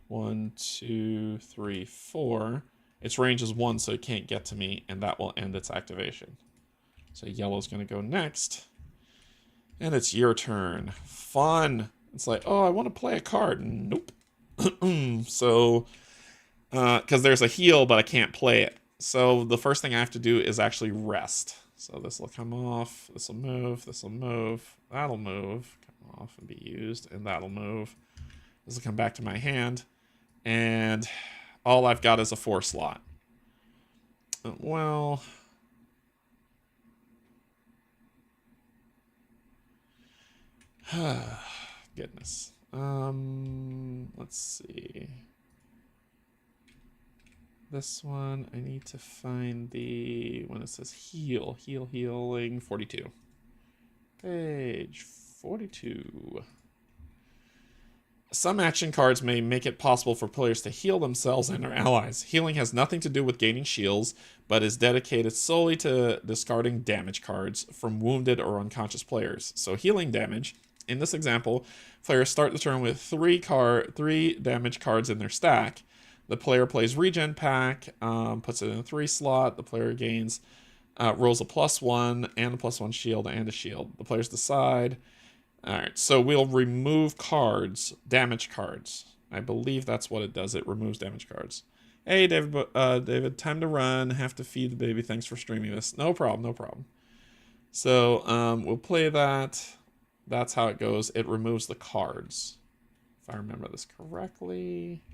1, 2, 3, 4. Its range is 1, so it can't get to me, and that will end its activation. So yellow's going to go next. And it's your turn. Fun. It's like, oh, I want to play a card. Nope. So, because there's a heal, but I can't play it. So the first thing I have to do is actually rest. So this will come off. This will move. This will move. That'll move. Come off and be used. And that'll move. This will come back to my hand. And all I've got is a 4 slot. Well, goodness. Let's see. This one, I need to find the, when it says healing, 42. Page 42. Some action cards may make it possible for players to heal themselves and their allies. Healing has nothing to do with gaining shields, but is dedicated solely to discarding damage cards from wounded or unconscious players. So healing damage, in this example, players start the turn with 3 damage cards in their stack. The player plays regen pack, puts it in a 3 slot. The player gains, rolls a +1 and a +1 shield and a shield. The players decide. Alright, so we'll remove cards, damage cards. I believe that's what it does. It removes damage cards. Hey, David, time to run. Have to feed the baby. Thanks for streaming this. No problem, no problem. So, we'll play that. That's how it goes. It removes the cards. If I remember this correctly.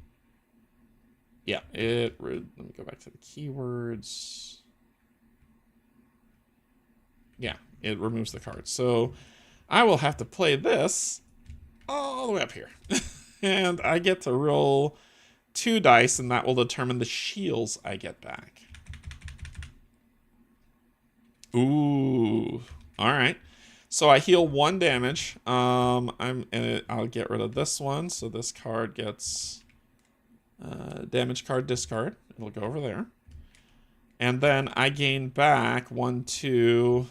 Yeah, let me go back to the keywords. Yeah, it removes the cards. So, I will have to play this all the way up here. And I get to roll 2 dice, and that will determine the shields I get back. Ooh. Alright. So I heal 1 damage. I'll get rid of this one. So this card gets damage card discard. It'll go over there. And then I gain back 1, 2,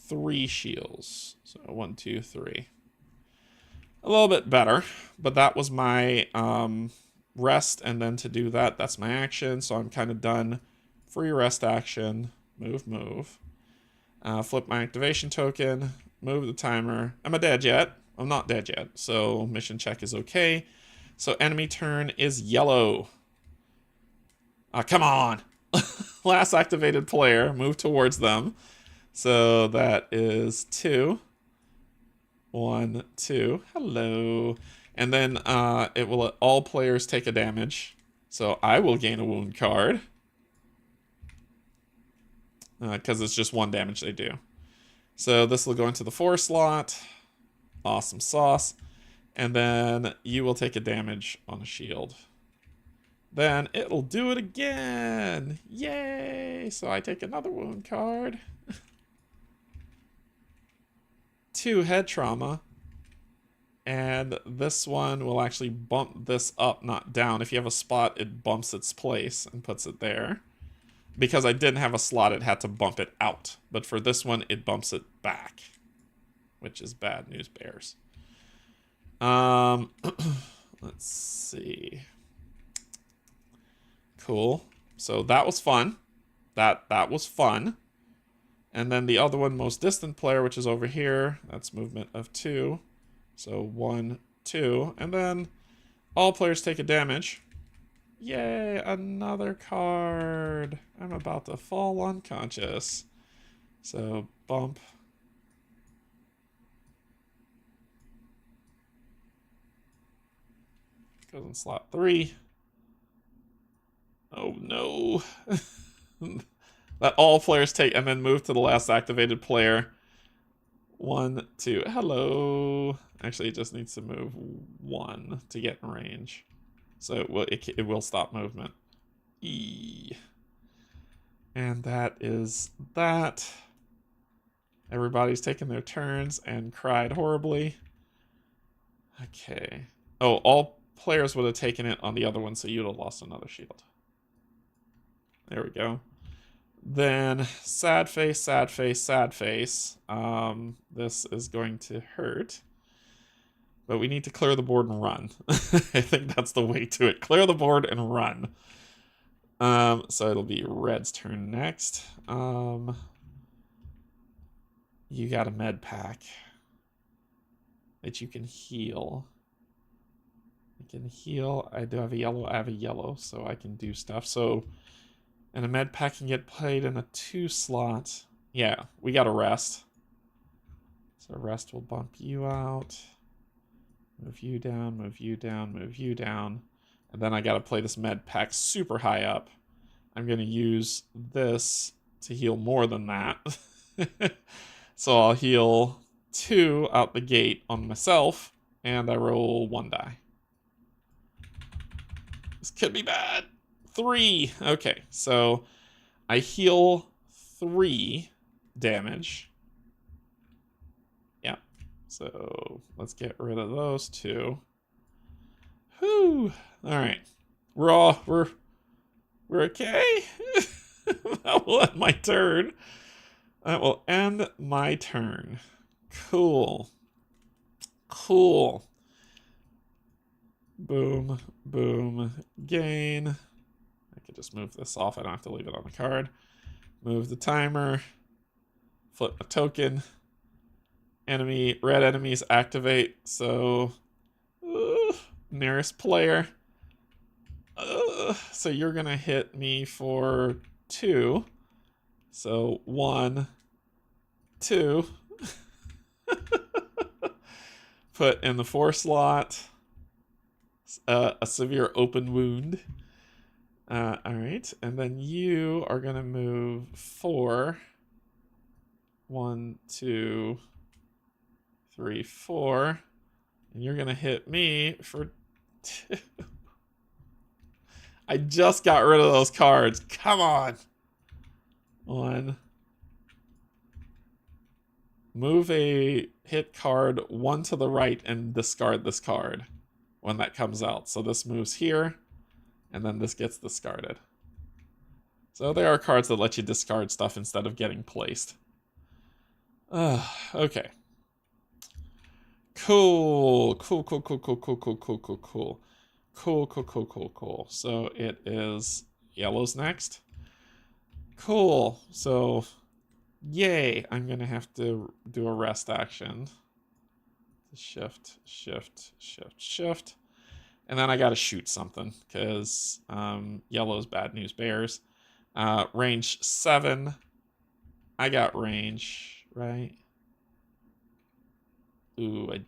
3 shields. So 1, 2, 3. A little bit better, but that was my rest, and then to do that, that's my action. So I'm kind of done. Free rest action. Move. Flip my activation token. Move the timer. Am I dead yet? I'm not dead yet. So mission check is okay. So enemy turn is yellow. Come on. Last activated player. Move towards them. So that is 2. 1, 2. Hello. And then it will let all players take a damage. So I will gain a wound card. Because it's just 1 damage they do. So this will go into the 4 slot. Awesome sauce. And then you will take a damage on a shield. Then it'll do it again. Yay! So I take another wound card. 2 head trauma. And this one will actually bump this up, not down. If you have a spot, it bumps its place and puts it there. Because I didn't have a slot, it had to bump it out. But for this one, it bumps it back. Which is bad news bears. Let's see. Cool. So that was fun. That was fun. And then the other one, most distant player, which is over here. That's movement of 2. So 1, 2. And then all players take a damage. Yay, another card. I'm about to fall unconscious. So bump. Goes in slot 3. Oh no. That all players take, and then move to the last activated player. 1, 2. Hello. Actually, it just needs to move 1 to get in range. So it will stop movement. E. And that is that. Everybody's taken their turns and cried horribly. Okay. Oh, all players would have taken it on the other one, so you'd have lost another shield. There we go. Then sad face, sad face, sad face. This is going to hurt. But we need to clear the board and run. I think that's the way to it. Clear the board and run. So it'll be Red's turn next. You got a med pack that you can heal. I can heal. I do have a yellow. I have a yellow, so I can do stuff. So, and a med pack can get played in a 2 slot. Yeah, we got to rest. So rest will bump you out. Move you down, move you down, move you down. And then I got to play this med pack super high up. I'm going to use this to heal more than that. So I'll heal 2 out the gate on myself, and I roll 1 die. This could be bad. 3. Okay, so I heal 3 damage. Yeah, so let's get rid of those 2. Whew. All right, we're okay. That will end my turn. That will end my turn. Cool. Cool. Boom, boom, gain. I could just move this off. I don't have to leave it on the card. Move the timer. Flip a token. Red enemies activate. So, nearest player. So you're going to hit me for 2. So 1, 2. Put in the 4 slot. A severe open wound. All right, and then you are gonna move 4. 1, 2, 3, 4, and you're gonna hit me for 2. I just got rid of those cards. Come on. 1. Move a hit card 1 to the right and discard this card when that comes out. So this moves here, and then this gets discarded. So there are cards that let you discard stuff instead of getting placed. Okay. Cool. Cool, cool, cool, cool, cool, cool, cool, cool, cool. Cool, cool, cool, cool, cool. So it is yellow's next. Cool. So, yay. I'm going to have to do a rest action. Shift, shift, shift, shift. And then I got to shoot something because yellow's bad news bears. Range 7. I got range, right? Ooh, I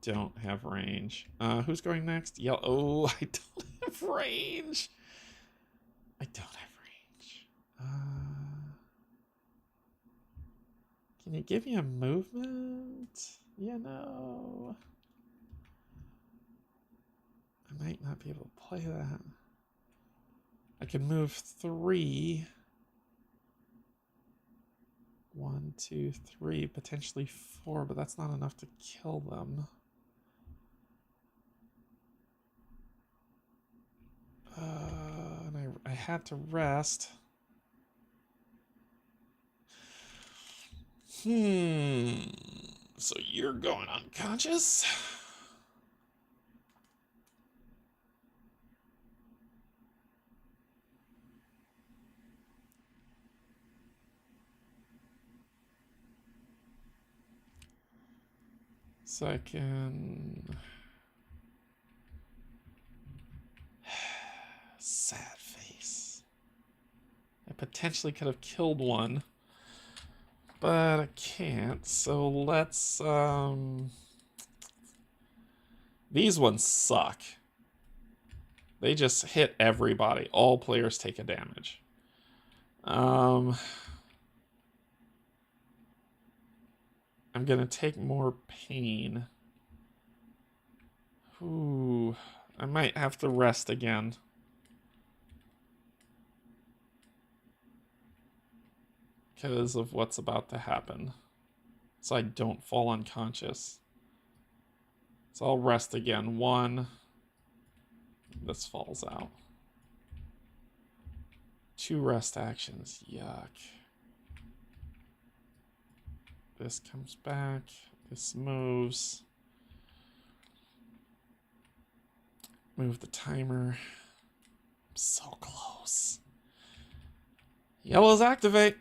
don't have range. Who's going next? Yellow. Oh, I don't have range. I don't have range. Can you give me a movement? You know, I might not be able to play that. I can move 3. 1, 2, 3, potentially 4, but that's not enough to kill them. And I had to rest. So you're going unconscious? So I can... Sad face. I potentially could have killed one, but I can't. So let's... These ones suck. They just hit everybody. All players take a damage. I'm gonna take more pain. Ooh, I might have to rest again. because of what's about to happen. So I don't fall unconscious. So I'll rest again. 1. This falls out. 2 rest actions. Yuck. This comes back. This moves. Move the timer. I'm so close. Yellows activate.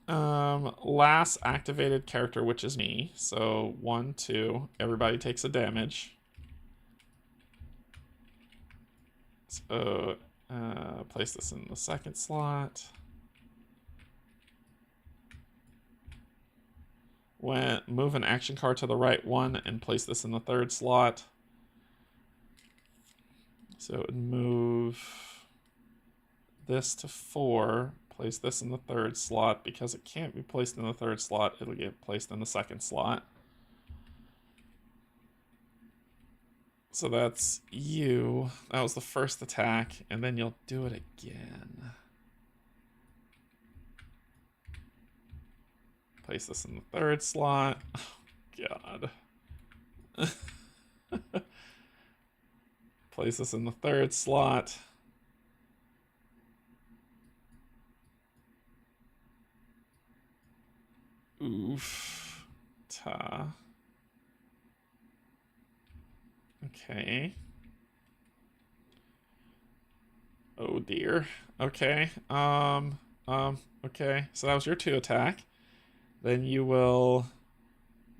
Last activated character, which is me. So 1, 2. Everybody takes a damage. So place this in the second slot. Move an action card to the right 1 and place this in the third slot. So it would move this to 4, place this in the third slot. Because it can't be placed in the third slot, it'll get placed in the second slot. So that's you. That was the first attack, and then you'll do it again. Place this in the third slot. Oh, God. Place this in the third slot. Oof. Ta. Okay. Oh dear. Okay. Okay. So that was your 2 attack. Then you will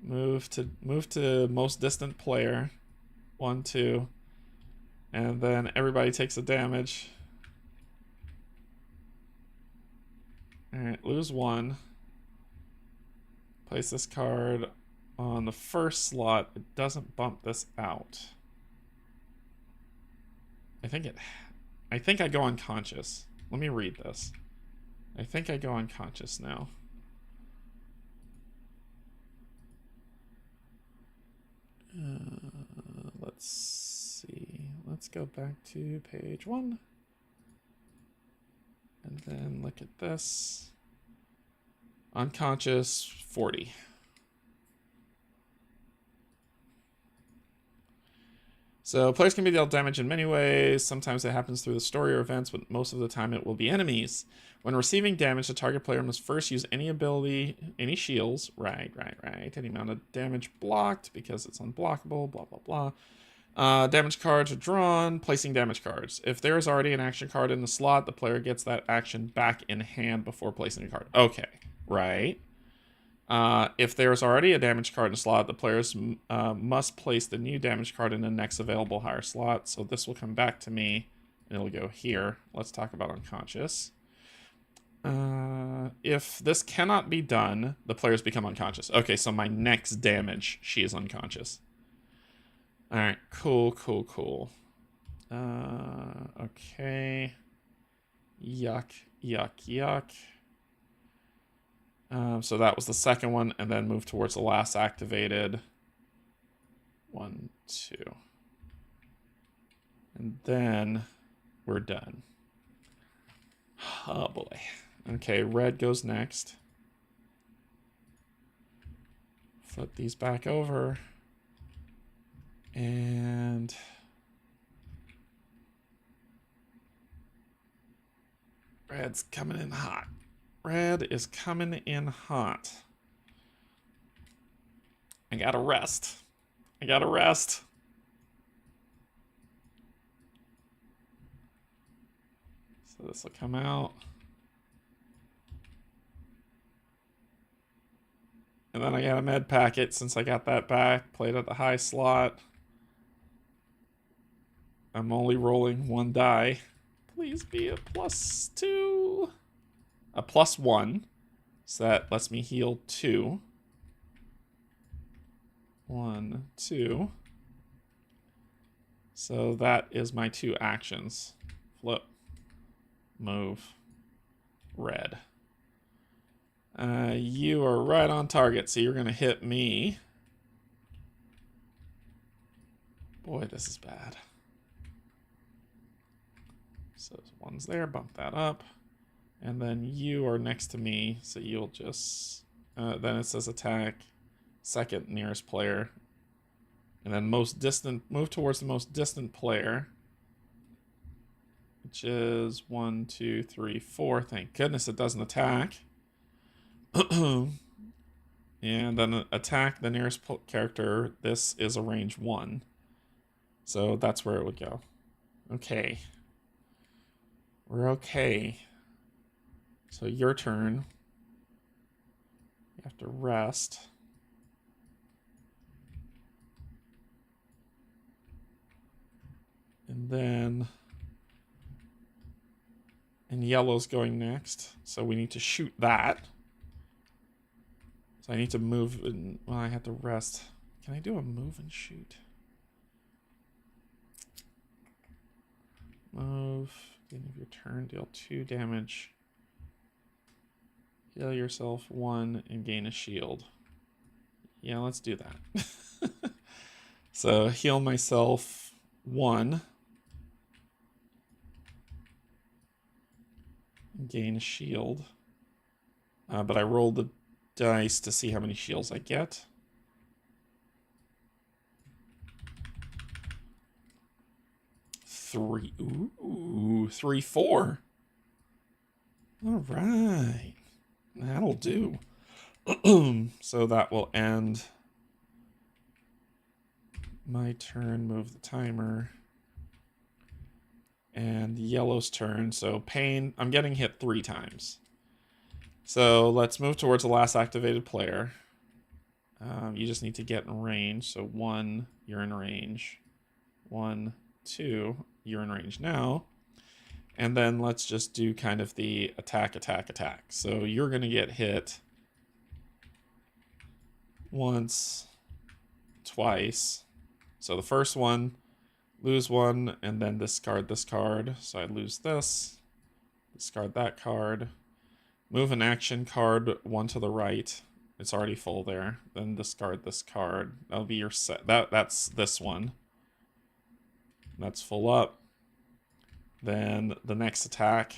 move to most distant player. 1, 2. And then everybody takes a damage. Alright, lose 1. Place this card on the first slot. It doesn't bump this out. I think I go unconscious. Let me read this. I think I go unconscious now. Let's see. Let's go back to page 1. And then look at this. Unconscious 40. So players can be dealt damage in many ways. Sometimes it happens through the story or events, but most of the time it will be enemies. When receiving damage, the target player must first use any ability, any shields, right, any amount of damage blocked because it's unblockable, blah, blah, blah. Damage cards are drawn, placing damage cards. If there is already an action card in the slot, the player gets that action back in hand before placing a card. Okay, right. If there's already a damage card in the slot, the players must place the new damage card in the next available higher slot. So this will come back to me, and it'll go here. Let's talk about unconscious. If this cannot be done, the players become unconscious. Okay, so my next damage, she is unconscious. All right, cool. Okay. Yuck. So that was the second one, and then move towards the last activated. 1, 2. And then we're done. Oh boy. Okay, red goes next. Flip these back over. And red's coming in hot. Red is coming in hot. I gotta rest. So this will come out. And then I got a med packet since I got that back. Played at the high slot. I'm only rolling 1 die. Please be a +2. A +1. So that lets me heal 2. 1, 2. So that is my 2 actions. Flip. Move. Red. You are right on target, so you're going to hit me. Boy, this is bad. So 1's there, bump that up. And then you are next to me, so you'll just... then it says attack, second nearest player. And then most distant, move towards the most distant player. Which is 1, 2, 3, 4. Thank goodness it doesn't attack. And then attack the nearest character. This is a range 1. So that's where it would go. Okay. We're okay. So your turn. You have to rest. And then... and yellow's going next. So we need to shoot that. So I need to move and... well, I have to rest. Can I do a move and shoot? Move. Beginning of your turn. Deal 2 damage. Heal yourself 1 and gain a shield. Yeah, let's do that. So heal myself 1. Gain a shield. But I rolled the dice to see how many shields I get. Three. Ooh, 3, 4. All right. That'll do. So that will end my turn. Move the timer. And yellow's turn. So pain. I'm getting hit 3 times. So let's move towards the last activated player. You just need to get in range. So 1, you're in range. 1, 2, you're in range now. And then let's just do kind of the attack, attack, attack. So you're going to get hit once, twice. So the first one, lose 1, and then discard this card. So I lose this, discard that card. Move an action card 1 to the right. It's already full there. Then discard this card. That'll be your set. That's this one. That's full up. Then the next attack.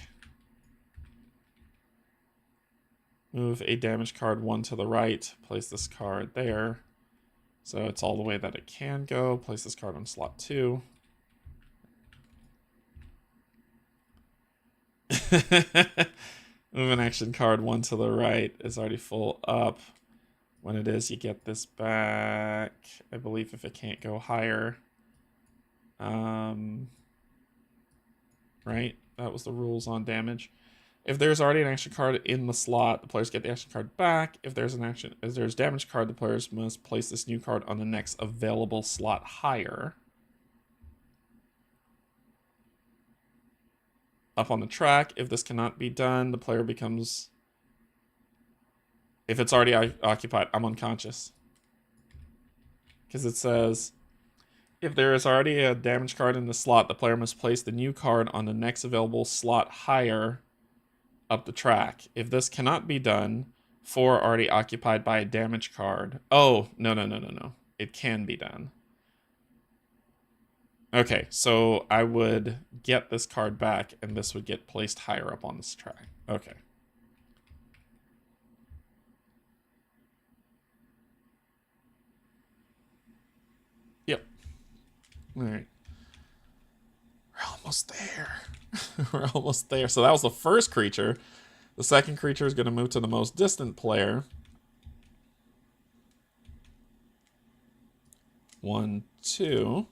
Move a damage card 1 to the right. Place this card there. So it's all the way that it can go. Place this card on slot 2. Move an action card 1 to the right. It's already full up. When it is, you get this back. I believe if it can't go higher. Right? That was the rules on damage. If there's already an action card in the slot, the players get the action card back. If there's damage card, the players must place this new card on the next available slot higher. Up on the track, if this cannot be done, the player becomes... if it's already occupied, I'm unconscious. Because it says... if there is already a damage card in the slot, the player must place the new card on the next available slot higher up the track. If this cannot be done, 4 are already occupied by a damage card. Oh, no. It can be done. Okay, so I would get this card back, and this would get placed higher up on this track. Okay. Yep. All right. We're almost there. We're almost there. So that was the first creature. The second creature is going to move to the most distant player. 1, 2.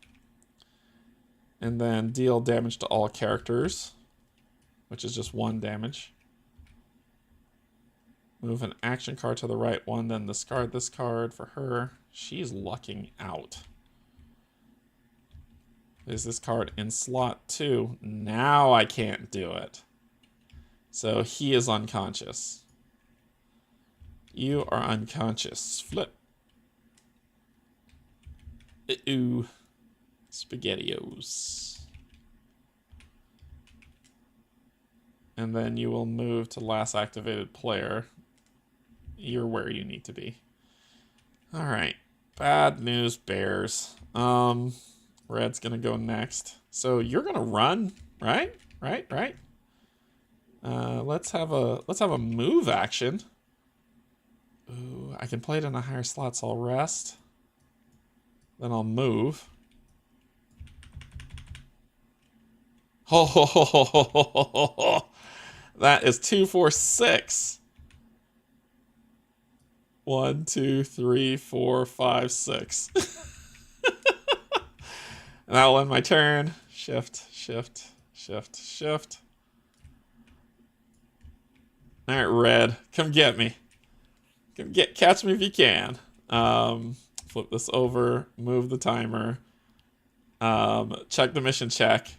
And then deal damage to all characters, which is just 1 damage. Move an action card to the right 1, then discard this card for her. She's lucking out. Is this card in slot 2? Now I can't do it. So he is unconscious. You are unconscious. Flip. Ooh. SpaghettiOs. And then you will move to last activated player. You're where you need to be. Alright. Bad news, Bears. Red's gonna go next. So you're gonna run, right? Right? Let's have a move action. Ooh, I can play it in a higher slot, so I'll rest. Then I'll move. Ho ho ho ho ho ho ho ho. That is 2, 4, 6. 1, 2, 3, 4, 5, 6. And that'll end my turn. Shift, shift, shift, shift. Alright, red. Come get me. Catch me if you can. Flip this over. Move the timer. Check the mission check.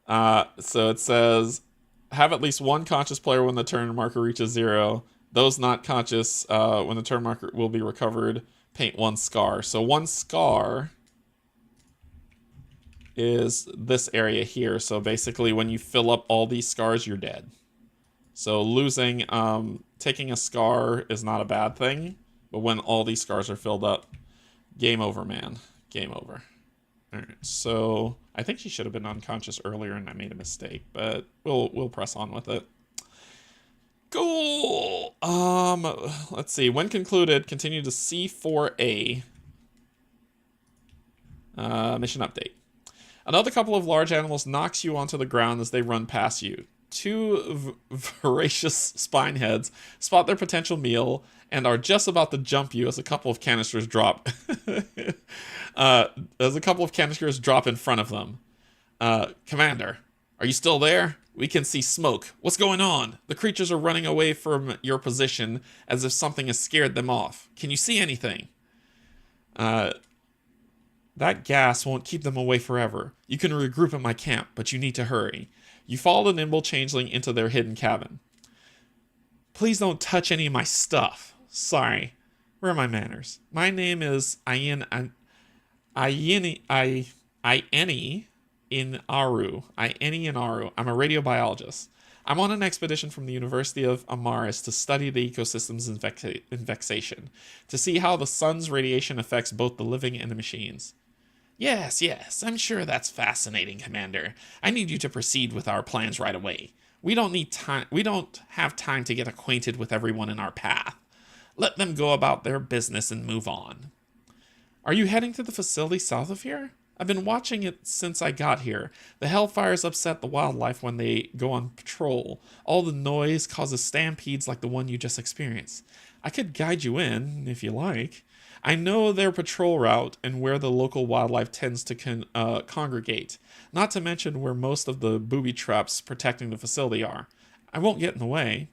So it says, have at least one conscious player when the turn marker reaches 0. Those not conscious, when the turn marker will be recovered, paint 1 scar. So 1 scar is this area here. So basically when you fill up all these scars, you're dead. So losing, taking a scar is not a bad thing, but when all these scars are filled up, game over, man. Game over. All right, so I think she should have been unconscious earlier and I made a mistake, but we'll press on with it. Cool. Let's see. When concluded, continue to C4A. Mission update. Another couple of large animals knocks you onto the ground as they run past you. 2 voracious spine heads spot their potential meal and are just about to jump you as a couple of canisters drop. As a couple of canisters drop in front of them. Commander, are you still there? We can see smoke. What's going on? The creatures are running away from your position as if something has scared them off. Can you see anything? That gas won't keep them away forever. You can regroup at my camp, but you need to hurry. You follow the nimble changeling into their hidden cabin. Please don't touch any of my stuff. Sorry. Where are my manners? My name is Ieni in Aru. I'm a radiobiologist. I'm on an expedition from the University of Amaris to study the ecosystems in vexation, to see how the sun's radiation affects both the living and the machines. Yes, I'm sure that's fascinating, Commander. I need you to proceed with our plans right away. We don't have time to get acquainted with everyone in our path. Let them go about their business and move on. Are you heading to the facility south of here? I've been watching it since I got here. The hellfires upset the wildlife when they go on patrol. All the noise causes stampedes like the one you just experienced. I could guide you in, if you like. I know their patrol route and where the local wildlife tends to congregate, not to mention where most of the booby traps protecting the facility are. I won't get in the way.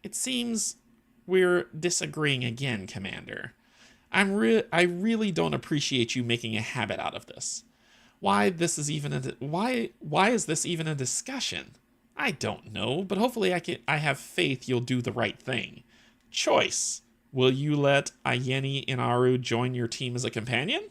It seems we're disagreeing again, Commander. I really don't appreciate you making a habit out of this. Why is this even a discussion? I don't know, but hopefully I have faith you'll do the right thing. Choice. Will you let Ieni Inaru join your team as a companion?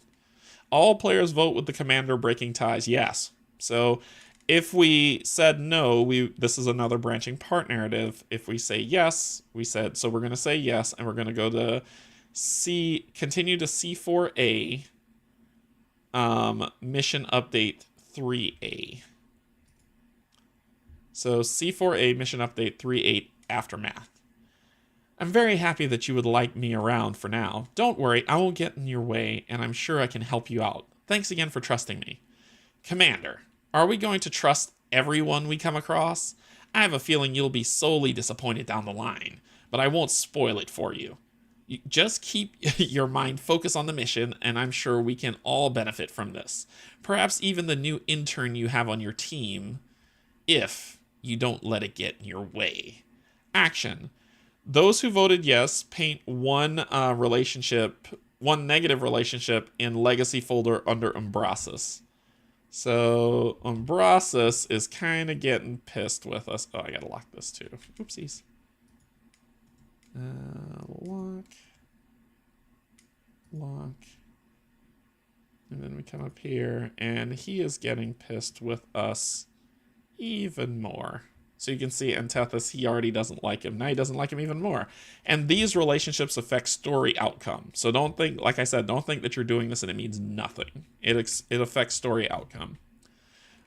All players vote with the commander breaking ties yes. So if we said no, this is another branching part narrative. If we say yes, so we're going to say yes, and we're going to go to continue to C4A, mission update 3A. So C4A mission update 3.8 aftermath. I'm very happy that you would like me around for now. Don't worry, I won't get in your way, and I'm sure I can help you out. Thanks again for trusting me. Commander, are we going to trust everyone we come across? I have a feeling you'll be sorely disappointed down the line, but I won't spoil it for you. Just keep your mind focused on the mission, and I'm sure we can all benefit from this. Perhaps even the new intern you have on your team, if you don't let it get in your way. Action. Those who voted yes paint one negative relationship in legacy folder under Umbrasis. So Umbrasis is kind of getting pissed with us. Oh, I gotta lock this too. Oopsies. Lock. And then we come up here, and he is getting pissed with us even more. So you can see Antethus, he already doesn't like him. Now he doesn't like him even more. And these relationships affect story outcome. So don't think, like I said, don't think that you're doing this and it means nothing. It affects story outcome.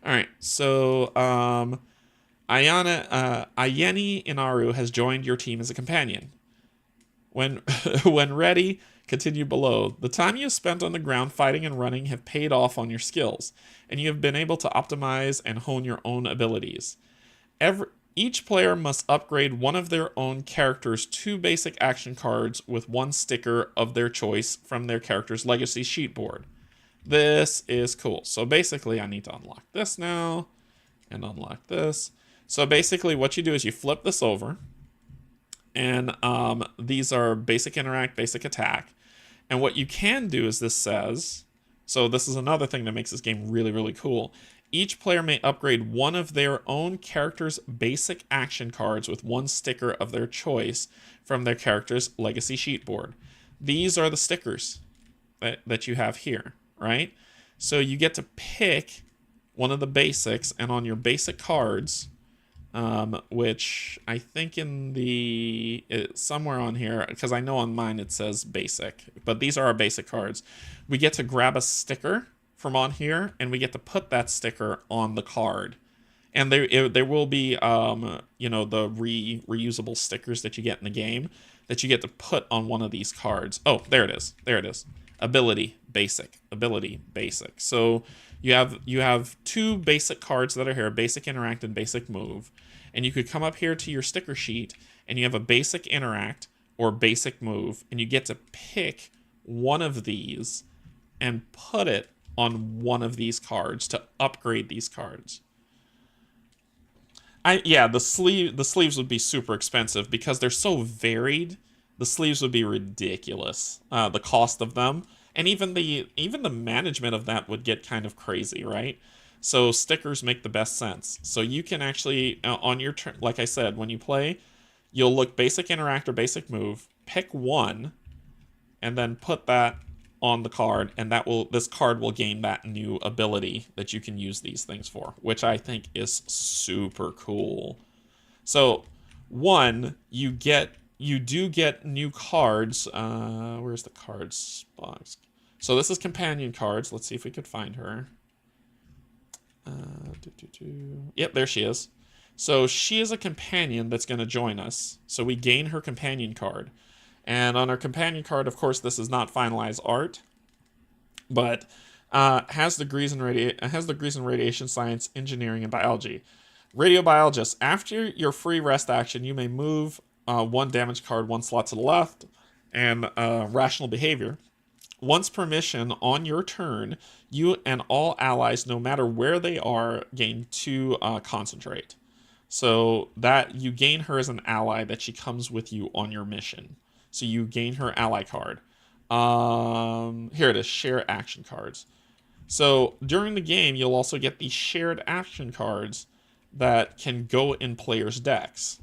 All right, so Ayeni Inaru has joined your team as a companion. When when ready, continue below. The time you have spent on the ground fighting and running have paid off on your skills, and you have been able to optimize and hone your own abilities. Each player must upgrade one of their own character's 2 basic action cards with 1 sticker of their choice from their character's legacy sheet board. This is cool. So basically, I need to unlock this now and unlock this. So basically, what you do is you flip this over, and these are basic interact, basic attack. And what you can do is this says, so this is another thing that makes this game really, really cool. Each player may upgrade one of their own character's basic action cards with 1 sticker of their choice from their character's legacy sheet board. These are the stickers that you have here, right? So you get to pick one of the basics, and on your basic cards, which I think somewhere on here, because I know on mine it says basic, but these are our basic cards. We get to grab a sticker from on here, and we get to put that sticker on the card. And there will be, the reusable stickers that you get in the game that you get to put on one of these cards. Oh, there it is. There it is. Ability, basic. Ability, basic. So you have 2 basic cards that are here, basic interact and basic move. And you could come up here to your sticker sheet, and you have a basic interact or basic move, and you get to pick one of these and put it on one of these cards to upgrade these cards. The sleeves would be super expensive because they're so varied. The sleeves would be ridiculous. The cost of them, and even the management of that would get kind of crazy, right? So stickers make the best sense. So you can actually on your turn, like I said, when you play, you'll look basic interact or basic move, pick one, and then put that on the card, and this card will gain that new ability that you can use these things for, which I think is super cool. So, one, you do get new cards. Where's the cards box? So this is companion cards. Let's see if we could find her. Yep, there she is. So she is a companion that's going to join us. So we gain her companion card. And on our companion card, of course, this is not finalized art, but has degrees in radiation science, engineering, and biology. Radiobiologist. After your free rest action, you may move 1 damage card 1 slot to the left, and rational behavior. Once per mission on your turn, you and all allies, no matter where they are, gain 2 concentrate. So that you gain her as an ally, that she comes with you on your mission. So you gain her ally card. Here it is, share action cards. So during the game, you'll also get these shared action cards that can go in players' decks,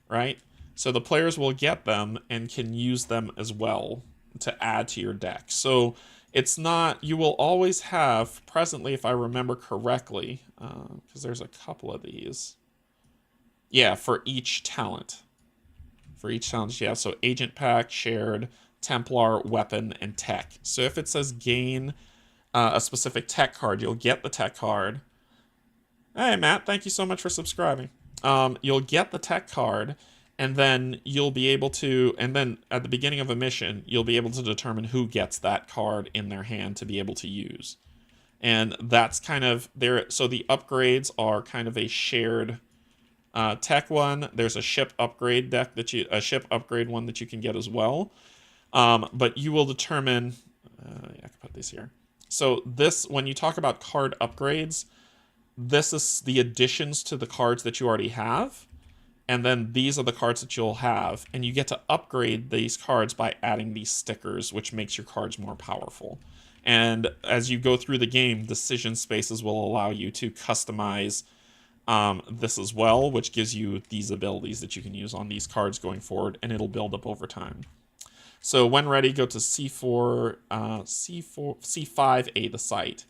right? So the players will get them and can use them as well to add to your deck. So it's not, you will always have, presently, if I remember correctly, because there's a couple of these. Yeah, for each talent. Yeah, so Agent Pack, Shared, Templar, Weapon, and Tech. So if it says gain a specific tech card, you'll get the tech card. Hey, Matt, thank you so much for subscribing. You'll get the tech card, and then you'll be able to, and then at the beginning of a mission, you'll be able to determine who gets that card in their hand to be able to use. And that's kind of there. So the upgrades are kind of a shared tech one. There's a ship upgrade deck a ship upgrade one that you can get as well. But you will determine, I can put this here. So this, when you talk about card upgrades, this is the additions to the cards that you already have. And then these are the cards that you'll have. And you get to upgrade these cards by adding these stickers, which makes your cards more powerful. And as you go through the game, decision spaces will allow you to customize this as well, which gives you these abilities that you can use on these cards going forward, and it'll build up over time. So when ready, go to C5A, the site.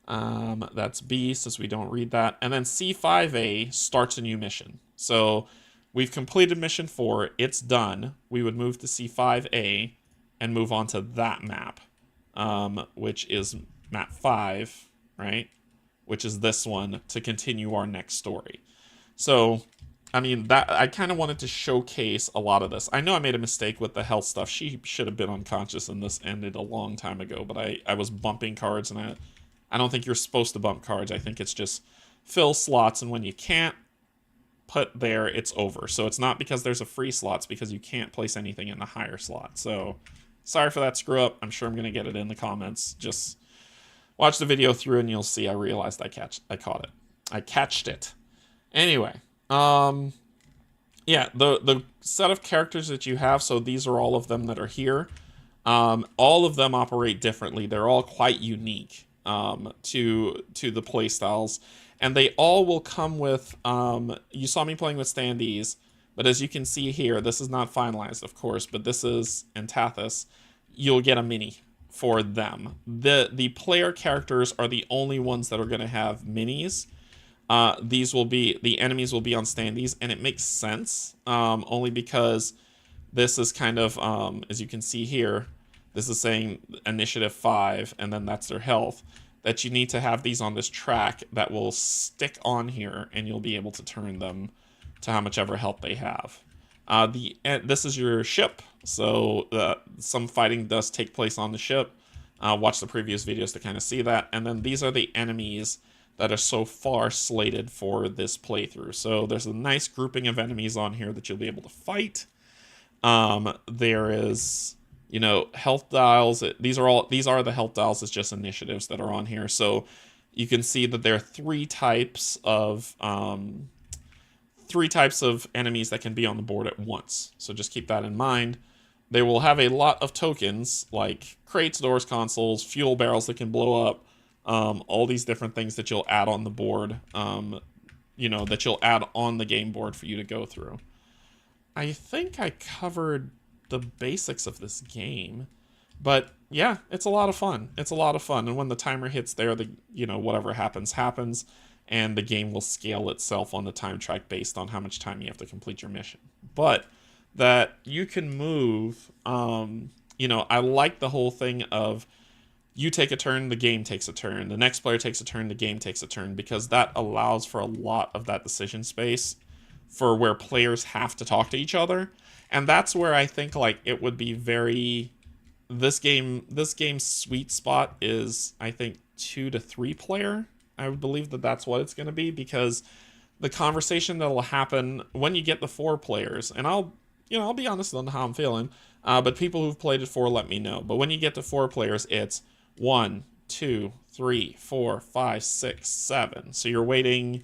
That's B, since we don't read that. And then C5A starts a new mission. So we've completed mission 4. It's done. We would move to C5A and move on to that map, which is map 5, right? Which is this one, to continue our next story. So, I mean, that I kind of wanted to showcase a lot of this. I know I made a mistake with the health stuff. She should have been unconscious, and this ended a long time ago. But I was bumping cards, and I don't think you're supposed to bump cards. I think it's just fill slots, and when you can't put there, it's over. So it's not because there's a free slot, it's because you can't place anything in the higher slot. So sorry for that screw up. I'm sure I'm gonna get it in the comments. Just watch the video through and you'll see I realized I caught it. I catched it. Anyway, yeah, the set of characters that you have, so these are all of them that are here. All of them operate differently. They're all quite unique to the playstyles, and they all will come with. You saw me playing with standees, but as you can see here, this is not finalized, of course, but this is Antathus. You'll get a mini for them. The player characters are the only ones that are going to have minis. These will be, the enemies will be on standees, and it makes sense, only because this is kind of, as you can see here, this is saying initiative 5, and then that's their health, that you need to have these on this track that will stick on here, and you'll be able to turn them to how much ever health they have. This is your ship, so some fighting does take place on the ship. Watch the previous videos to kind of see that. And then these are the enemies that are so far slated for this playthrough. So there's a nice grouping of enemies on here that you'll be able to fight. There is, you know, health dials. These are the health dials. It's just initiatives that are on here. So you can see that there are three types of enemies that can be on the board at once. So just keep that in mind. They will have a lot of tokens like crates, doors, consoles, fuel barrels that can blow up. All these different things that you'll add on the board, you know, that you'll add on the game board for you to go through. I think I covered the basics of this game, but yeah, it's a lot of fun. It's a lot of fun, and when the timer hits there, you know, whatever happens, happens, and the game will scale itself on the time track based on how much time you have to complete your mission. But that you can move, you know, I like the whole thing of you take a turn, the game takes a turn. The next player takes a turn, the game takes a turn, because that allows for a lot of that decision space for where players have to talk to each other. And that's where I think, like, it would be very... This game's sweet spot is, I think, 2 to 3 player. I would believe that that's what it's going to be, because the conversation that'll happen when you get the 4 players, and I'll be honest on how I'm feeling, but people who've played it 4 let me know. But when you get to 4 players, it's 1, 2, 3, 4, 5, 6, 7. So you're waiting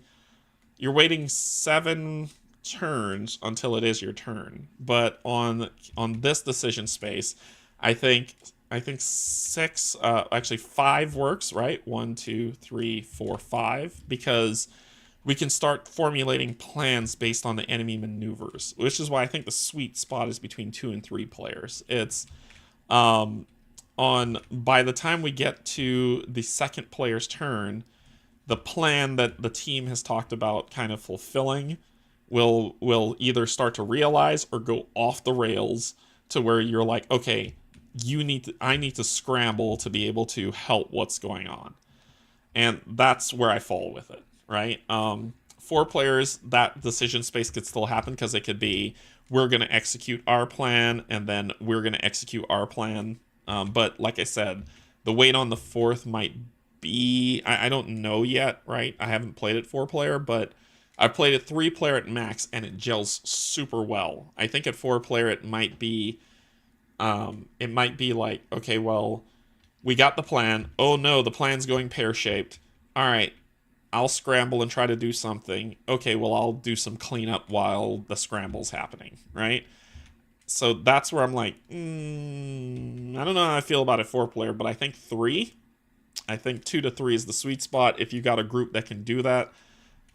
7 turns until it is your turn. But on this decision space, I think 6, actually 5 works, right? 1, 2, 3, 4, 5, because we can start formulating plans based on the enemy maneuvers, which is why I think the sweet spot is between 2 and 3 players. It's by the time we get to the second player's turn, the plan that the team has talked about kind of fulfilling will either start to realize or go off the rails to where you're like, okay, I need to scramble to be able to help what's going on. And that's where I fall with it, right? 4 players, that decision space could still happen, because it could be, we're going to execute our plan, and then we're going to execute our plan. But like I said, the wait on the 4th might be, I don't know yet, right? I haven't played it 4 player, but I've played it 3 player at max, and it gels super well. I think at 4 player it might be like, okay, well, we got the plan. Oh no, the plan's going pear-shaped. All right, I'll scramble and try to do something. Okay, well, I'll do some cleanup while the scramble's happening, right? So that's where I'm like, I don't know how I feel about a 4 player, but I think 3. I think 2 to 3 is the sweet spot. If you got a group that can do that,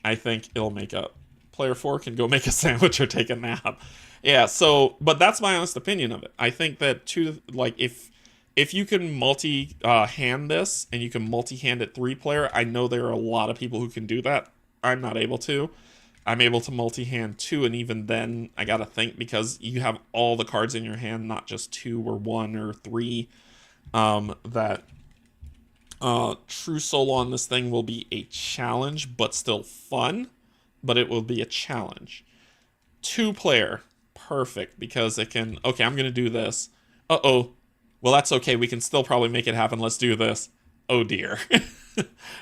I think it'll make up. Player 4 can go make a sandwich or take a nap. Yeah, so, but that's my honest opinion of it. I think that if you can multi-hand this, and you can multi-hand it 3 player, I know there are a lot of people who can do that. I'm not able to. I'm able to multi-hand 2, and even then, I gotta think, because you have all the cards in your hand, not just 2 or 1 or 3, that true solo on this thing will be a challenge, but still fun. but it will be a challenge. 2-player, perfect, because it can, okay, I'm going to do this. Uh-oh. Well, that's okay. We can still probably make it happen. Let's do this. Oh, dear.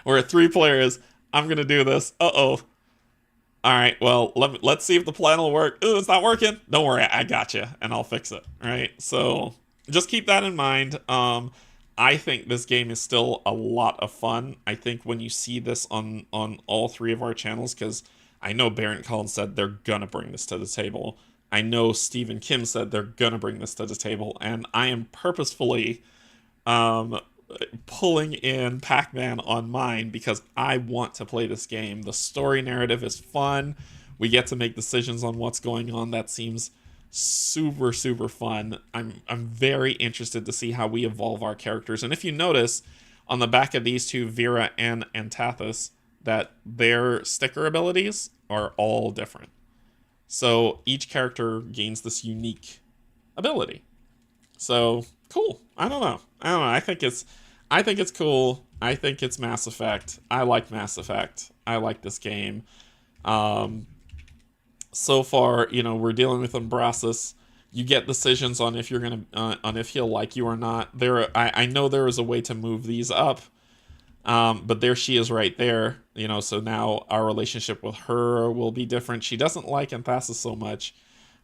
Where 3 players, I'm going to do this. Uh-oh. All right, well, let's see if the plan will work. Ooh, it's not working. Don't worry, I got you, and I'll fix it. All right, so just keep that in mind. I think this game is still a lot of fun. I think when you see this on all 3 of our channels, because I know Barrett and Colin said they're gonna bring this to the table. I know Steve and Kim said they're gonna bring this to the table, and I am purposefully um, pulling in Pac-Man on mine because I want to play this game. The story narrative is fun. We get to make decisions on what's going on. That seems super, super fun. I'm very interested to see how we evolve our characters. And if you notice on the back of these two, Vera and Antathus, that their sticker abilities are all different. So each character gains this unique ability. So cool. I don't know. I think it's cool. I think it's Mass Effect. I like Mass Effect. I like this game. So far, you know, we're dealing with Umbrasis. You get decisions on if you're gonna on if he'll like you or not. I know there is a way to move these up, but there she is right there. You know, so now our relationship with her will be different. She doesn't like Antathus so much.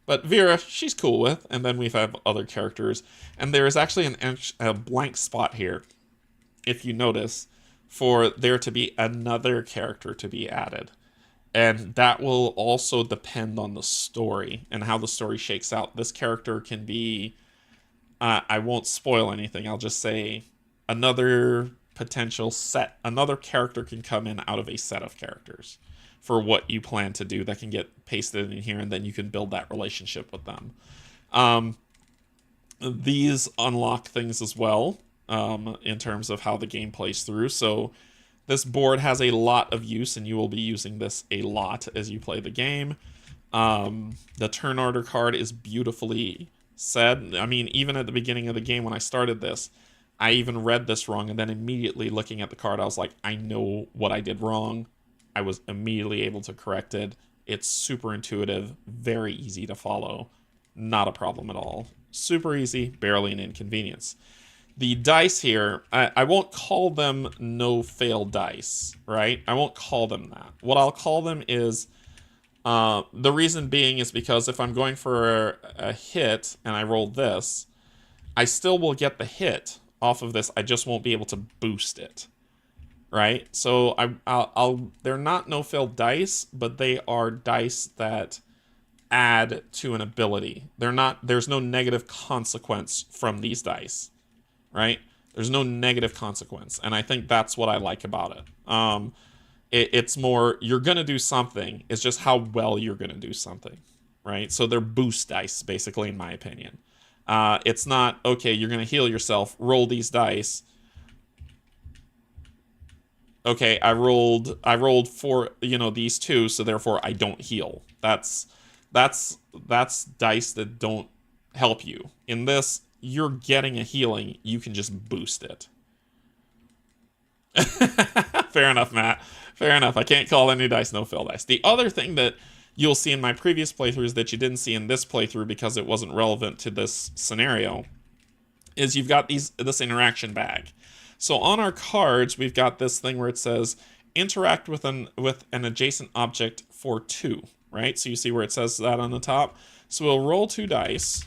But Vera, she's cool with, and then we have other characters. And there is actually a blank spot here, if you notice, for there to be another character to be added. And that will also depend on the story and how the story shakes out. This character can be, I won't spoil anything, I'll just say another potential set, another character can come in out of a set of characters for what you plan to do that can get pasted in here, and then you can build that relationship with them. These unlock things as well in terms of how the game plays through. So this board has a lot of use, and you will be using this a lot as you play the game. The turn order card is beautifully said. I mean, even at the beginning of the game when I started this, I even read this wrong, and then immediately looking at the card, I was like, I know what I did wrong. I was immediately able to correct it. It's super intuitive, very easy to follow. Not a problem at all. Super easy, barely an inconvenience. The dice here, I won't call them no-fail dice, right? I won't call them that. What I'll call them is, the reason being is because if I'm going for a hit and I roll this, I still will get the hit off of this. I just won't be able to boost it. Right, so they're not no-fail dice, but they are dice that add to an ability. There's no negative consequence from these dice, right? There's no negative consequence, and I think that's what I like about it. It's more, you're gonna do something, it's just how well you're gonna do something, right? So they're boost dice, basically, in my opinion. It's not, okay, you're gonna heal yourself, roll these dice. Okay, I rolled for, you know, these two, so therefore I don't heal. That's dice that don't help you. In this, you're getting a healing, you can just boost it. Fair enough, Matt. Fair enough. I can't call any dice no-fail dice. The other thing that you'll see in my previous playthroughs that you didn't see in this playthrough because it wasn't relevant to this scenario is you've got this interaction bag. So on our cards, we've got this thing where it says interact with an adjacent object for 2, right? So you see where it says that on the top. So we'll roll 2 dice,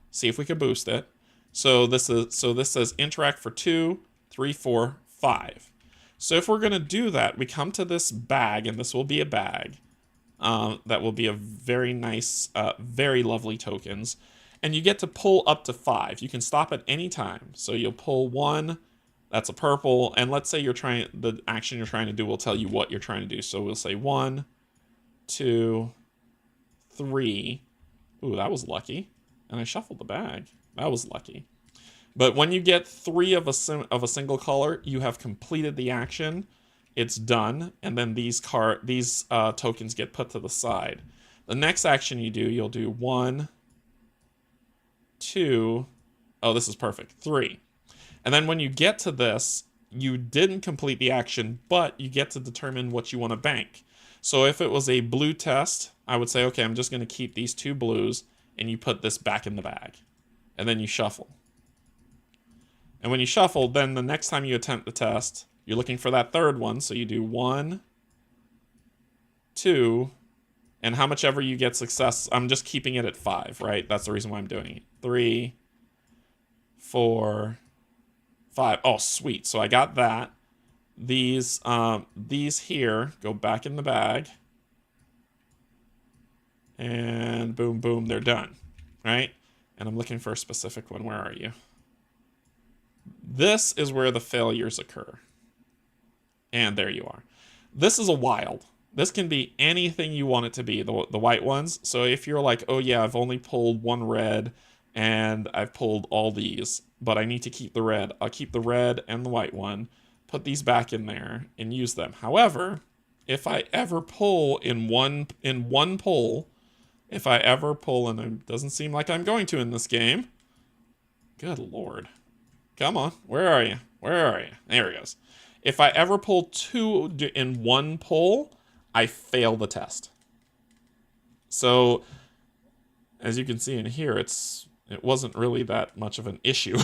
see if we can boost it. So this says interact for 2, 3, 4, 5. So if we're gonna do that, we come to this bag, and this will be a bag that will be a very nice, very lovely tokens, and you get to pull up to 5. You can stop at any time. So you'll pull 1. That's a purple, and let's say the action you're trying to do will tell you what you're trying to do. So we'll say 1, 2, 3. Ooh, that was lucky. And I shuffled the bag. That was lucky. But when you get 3 of a single color, you have completed the action. It's done, and then these tokens get put to the side. The next action you do, you'll do 1, 2. Oh, this is perfect. 3. And then when you get to this, you didn't complete the action, but you get to determine what you want to bank. So if it was a blue test, I would say, okay, I'm just going to keep these 2 blues, and you put this back in the bag. And then you shuffle. And when you shuffle, then the next time you attempt the test, you're looking for that 3rd one, so you do 1, 2, and how much ever you get success, I'm just keeping it at 5, right? That's the reason why I'm doing it. 3, 4, 5. Oh, sweet. So I got that. These here go back in the bag. And boom, boom, they're done, right? And I'm looking for a specific one. Where are you? This is where the failures occur. And there you are. This is a wild. This can be anything you want it to be, the white ones. So if you're like, oh yeah, I've only pulled 1 red and I've pulled all these, but I need to keep the red. I'll keep the red and the white one, put these back in there and use them. However, if I ever pull in one pull, if I ever pull, and it doesn't seem like I'm going to in this game, good Lord. Come on, where are you? Where are you? There he goes. If I ever pull 2 in one pull, I fail the test. So, as you can see in here, it wasn't really that much of an issue.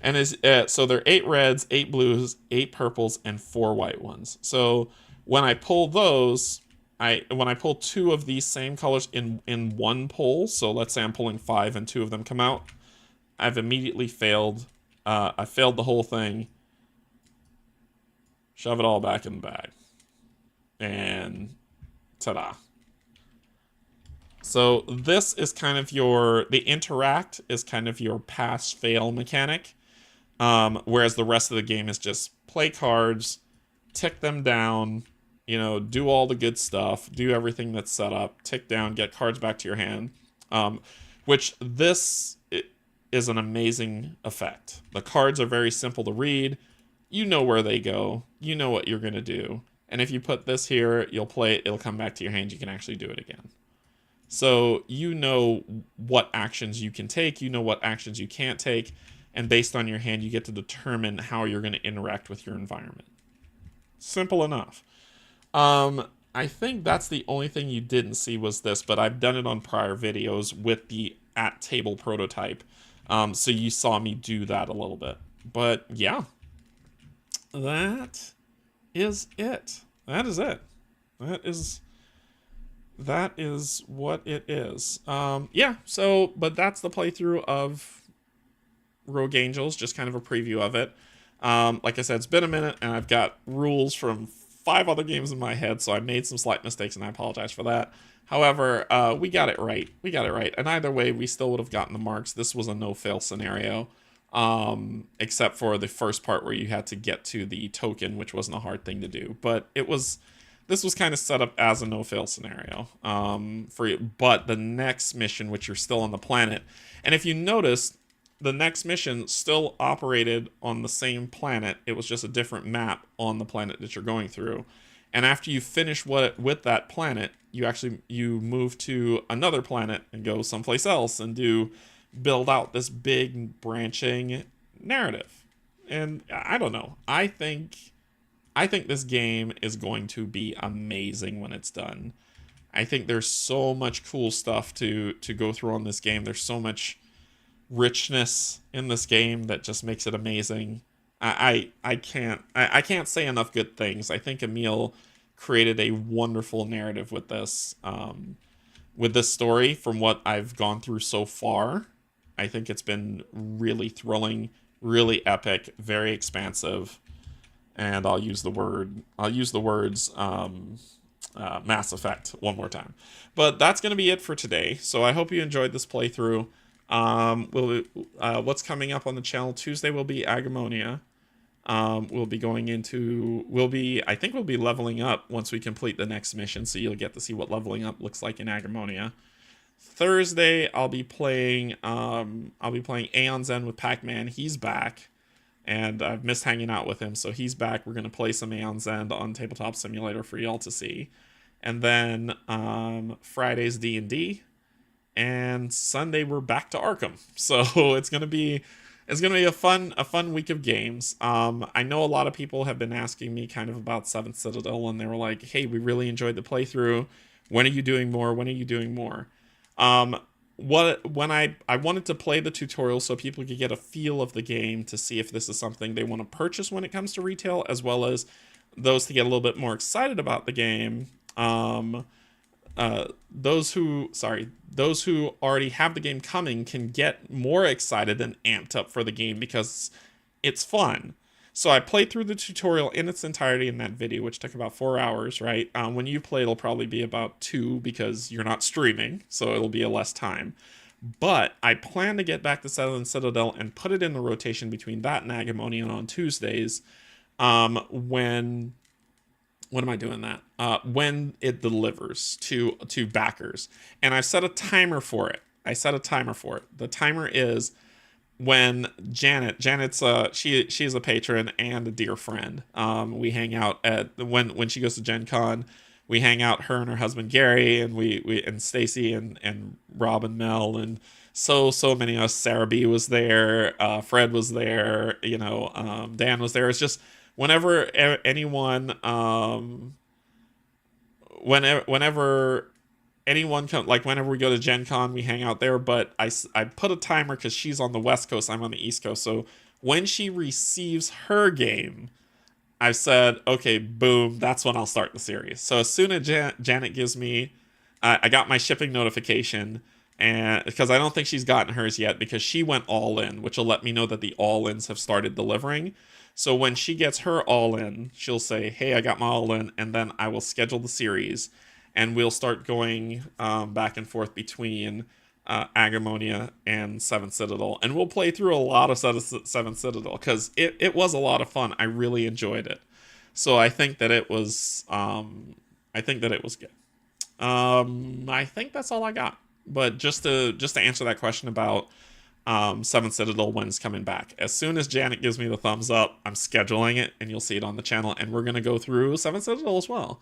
And so there are 8 reds, 8 blues, 8 purples, and 4 white ones. So when I pull those, when I pull 2 of these same colors in one pull, so let's say I'm pulling 5 and 2 of them come out, I've immediately failed. I failed the whole thing. Shove it all back in the bag. And ta-da. So this is kind of the interact is kind of your pass-fail mechanic. Whereas the rest of the game is just play cards, tick them down, do all the good stuff, do everything that's set up, tick down, get cards back to your hand. Which this is an amazing effect. The cards are very simple to read. You know where they go. You know what you're going to do. And if you put this here, you'll play it, it'll come back to your hand, you can actually do it again. So you know what actions you can take, you know what actions you can't take, and based on your hand, you get to determine how you're going to interact with your environment. Simple enough. I think that's the only thing you didn't see was this, but I've done it on prior videos with the at-table prototype. So you saw me do that a little bit. But yeah, that is it. That is it. That is what it is. Yeah, so, but that's the playthrough of Rogue Angels, just kind of a preview of it. Like I said, it's been a minute, and I've got rules from 5 other games in my head, so I made some slight mistakes, and I apologize for that. However, we got it right. We got it right. And either way, we still would have gotten the marks. This was a no-fail scenario, except for the first part where you had to get to the token, which wasn't a hard thing to do. But this was kind of set up as a no-fail scenario for you. But the next mission, which you're still on the planet, and if you notice, the next mission still operated on the same planet. It was just a different map on the planet that you're going through. And after you finish with that planet, you move to another planet and go someplace else and build out this big branching narrative. And I don't know. I think this game is going to be amazing when it's done. I think there's so much cool stuff to go through on this game. There's so much richness in this game that just makes it amazing. I can't say enough good things. I think Emil created a wonderful narrative with this story. From what I've gone through so far, I think it's been really thrilling, really epic, very expansive, and I'll use the words Mass Effect one more time. But that's going to be it for today. So I hope you enjoyed this playthrough. What's coming up on the channel Tuesday will be Agamonia. I think we'll be leveling up once we complete the next mission, so you'll get to see what leveling up looks like in Agamonia. Thursday, I'll be playing Aeon's End with Pac-Man. He's back, and I've missed hanging out with him, so he's back. We're gonna play some Aeon's End on Tabletop Simulator for y'all to see, and then Friday's D&D. And Sunday we're back to Arkham, so it's gonna be It's gonna be a fun week of games. I know a lot of people have been asking me kind of about Seventh Citadel, and they were like, "Hey, we really enjoyed the playthrough. When are you doing more? When are you doing more?" Um, when I wanted to play the tutorial so people could get a feel of the game to see if this is something they want to purchase when it comes to retail, as well as those to get a little bit more excited about the game. Those who already have the game coming can get more excited and amped up for the game because it's fun. So I played through the tutorial in its entirety in that video, which took about 4 hours, right? When you play, it'll probably be about 2 because you're not streaming, so it'll be a less time. But I plan to get back to Seventh Citadel and put it in the rotation between that and Agamonian on Tuesdays. When am I doing that? When it delivers to backers, and I've set a timer for it. The timer is when Janet's she's a patron and a dear friend. We hang out at when she goes to Gen Con. We hang out, her and her husband Gary, and we and Stacy and Rob and Mel, and so many of us. Sarah B was there, Fred was there, Dan was there. It's just whenever anyone whenever anyone come, like whenever we go to Gen Con, we hang out there. But I put a timer because she's on the West Coast, I'm on the East Coast. So when she receives her game, I've said, okay, boom, that's when I'll start the series. So as soon as Janet gives me, I got my shipping notification, and because I don't think she's gotten hers yet, because she went all in, which will let me know that the all-ins have started delivering. So when she gets her all-in, she'll say, hey, I got my all-in, and then I will schedule the series, and we'll start going back and forth between Agamonia and Seventh Citadel, and we'll play through a lot of Seventh Citadel because it was a lot of fun. I really enjoyed it, so I think that it was good. I think that's all I got. But just to answer that question about Seventh Citadel when it's coming back, as soon as Janet gives me the thumbs up, I'm scheduling it, and you'll see it on the channel, and we're gonna go through Seventh Citadel as well.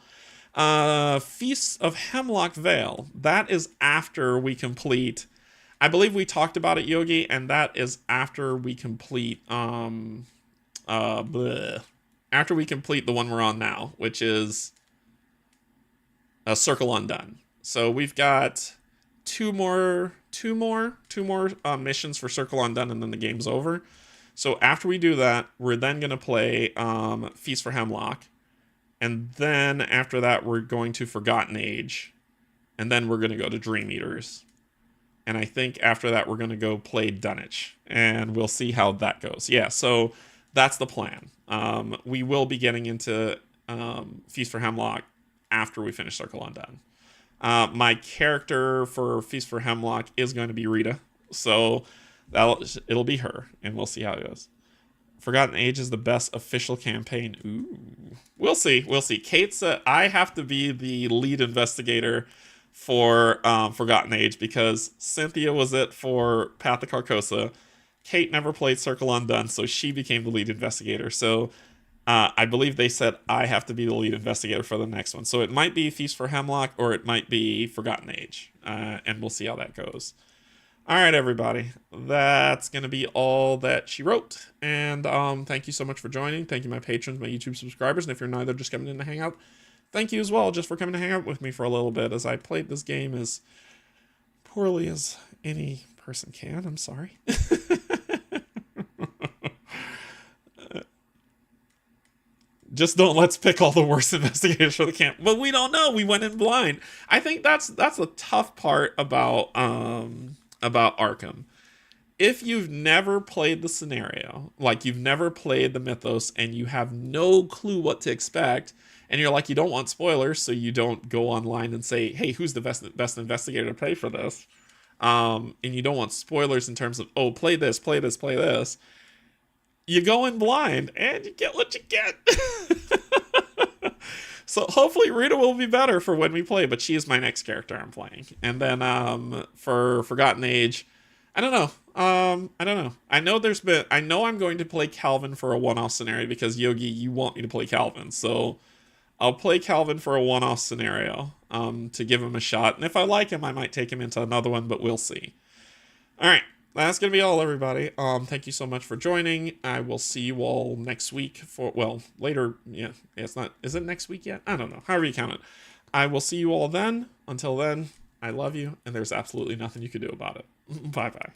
Feast of Hemlock Vale. That is after we complete. I believe we talked about it, Yogi, and that is after we complete. After we complete the one we're on now, which is Circle Undone. So we've got two more missions for Circle Undone, and then the game's over. So after we do that, we're then gonna play Feast for Hemlock. And then after that, we're going to Forgotten Age. And then we're going to go to Dream Eaters. And I think after that, we're going to go play Dunwich. And we'll see how that goes. Yeah, so that's the plan. We will be getting into Feast for Hemlock after we finish Circle Undone. My character for Feast for Hemlock is going to be Rita. So it'll be her. And we'll see how it goes. Forgotten Age is the best official campaign. Ooh. We'll see. Kate said I have to be the lead investigator for Forgotten Age because Cynthia was it for Path of Carcosa. Kate never played Circle Undone, so she became the lead investigator. So I believe they said I have to be the lead investigator for the next one. So it might be Feast for Hemlock or it might be Forgotten Age. And we'll see how that goes. All right, everybody. That's going to be all that she wrote. And thank you so much for joining. Thank you, my patrons, my YouTube subscribers. And if you're neither just coming in to hang out, thank you as well just for coming to hang out with me for a little bit as I played this game as poorly as any person can. I'm sorry. Just don't let's pick all the worst investigators for the camp. But we don't know. We went in blind. I think that's the tough part about Arkham. If you've never played the scenario, like you've never played the mythos and you have no clue what to expect, and you're like, you don't want spoilers, so you don't go online and say, hey, who's the best investigator to play for this? And you don't want spoilers in terms of, oh, play this. You go in blind and you get what you get. So hopefully Rita will be better for when we play, but she is my next character I'm playing. And then for Forgotten Age, I don't know. I know I'm going to play Calvin for a one-off scenario because Yogi, you want me to play Calvin. So I'll play Calvin for a one-off scenario to give him a shot. And if I like him, I might take him into another one, but we'll see. All right. that's gonna be all, everybody. Thank you so much for joining. I will see you all next week for, well, later. Yeah, it's not. Is it next week yet? I don't know. However you count it. I will see you all then. Until then, I love you, and there's absolutely nothing you can do about it. Bye bye.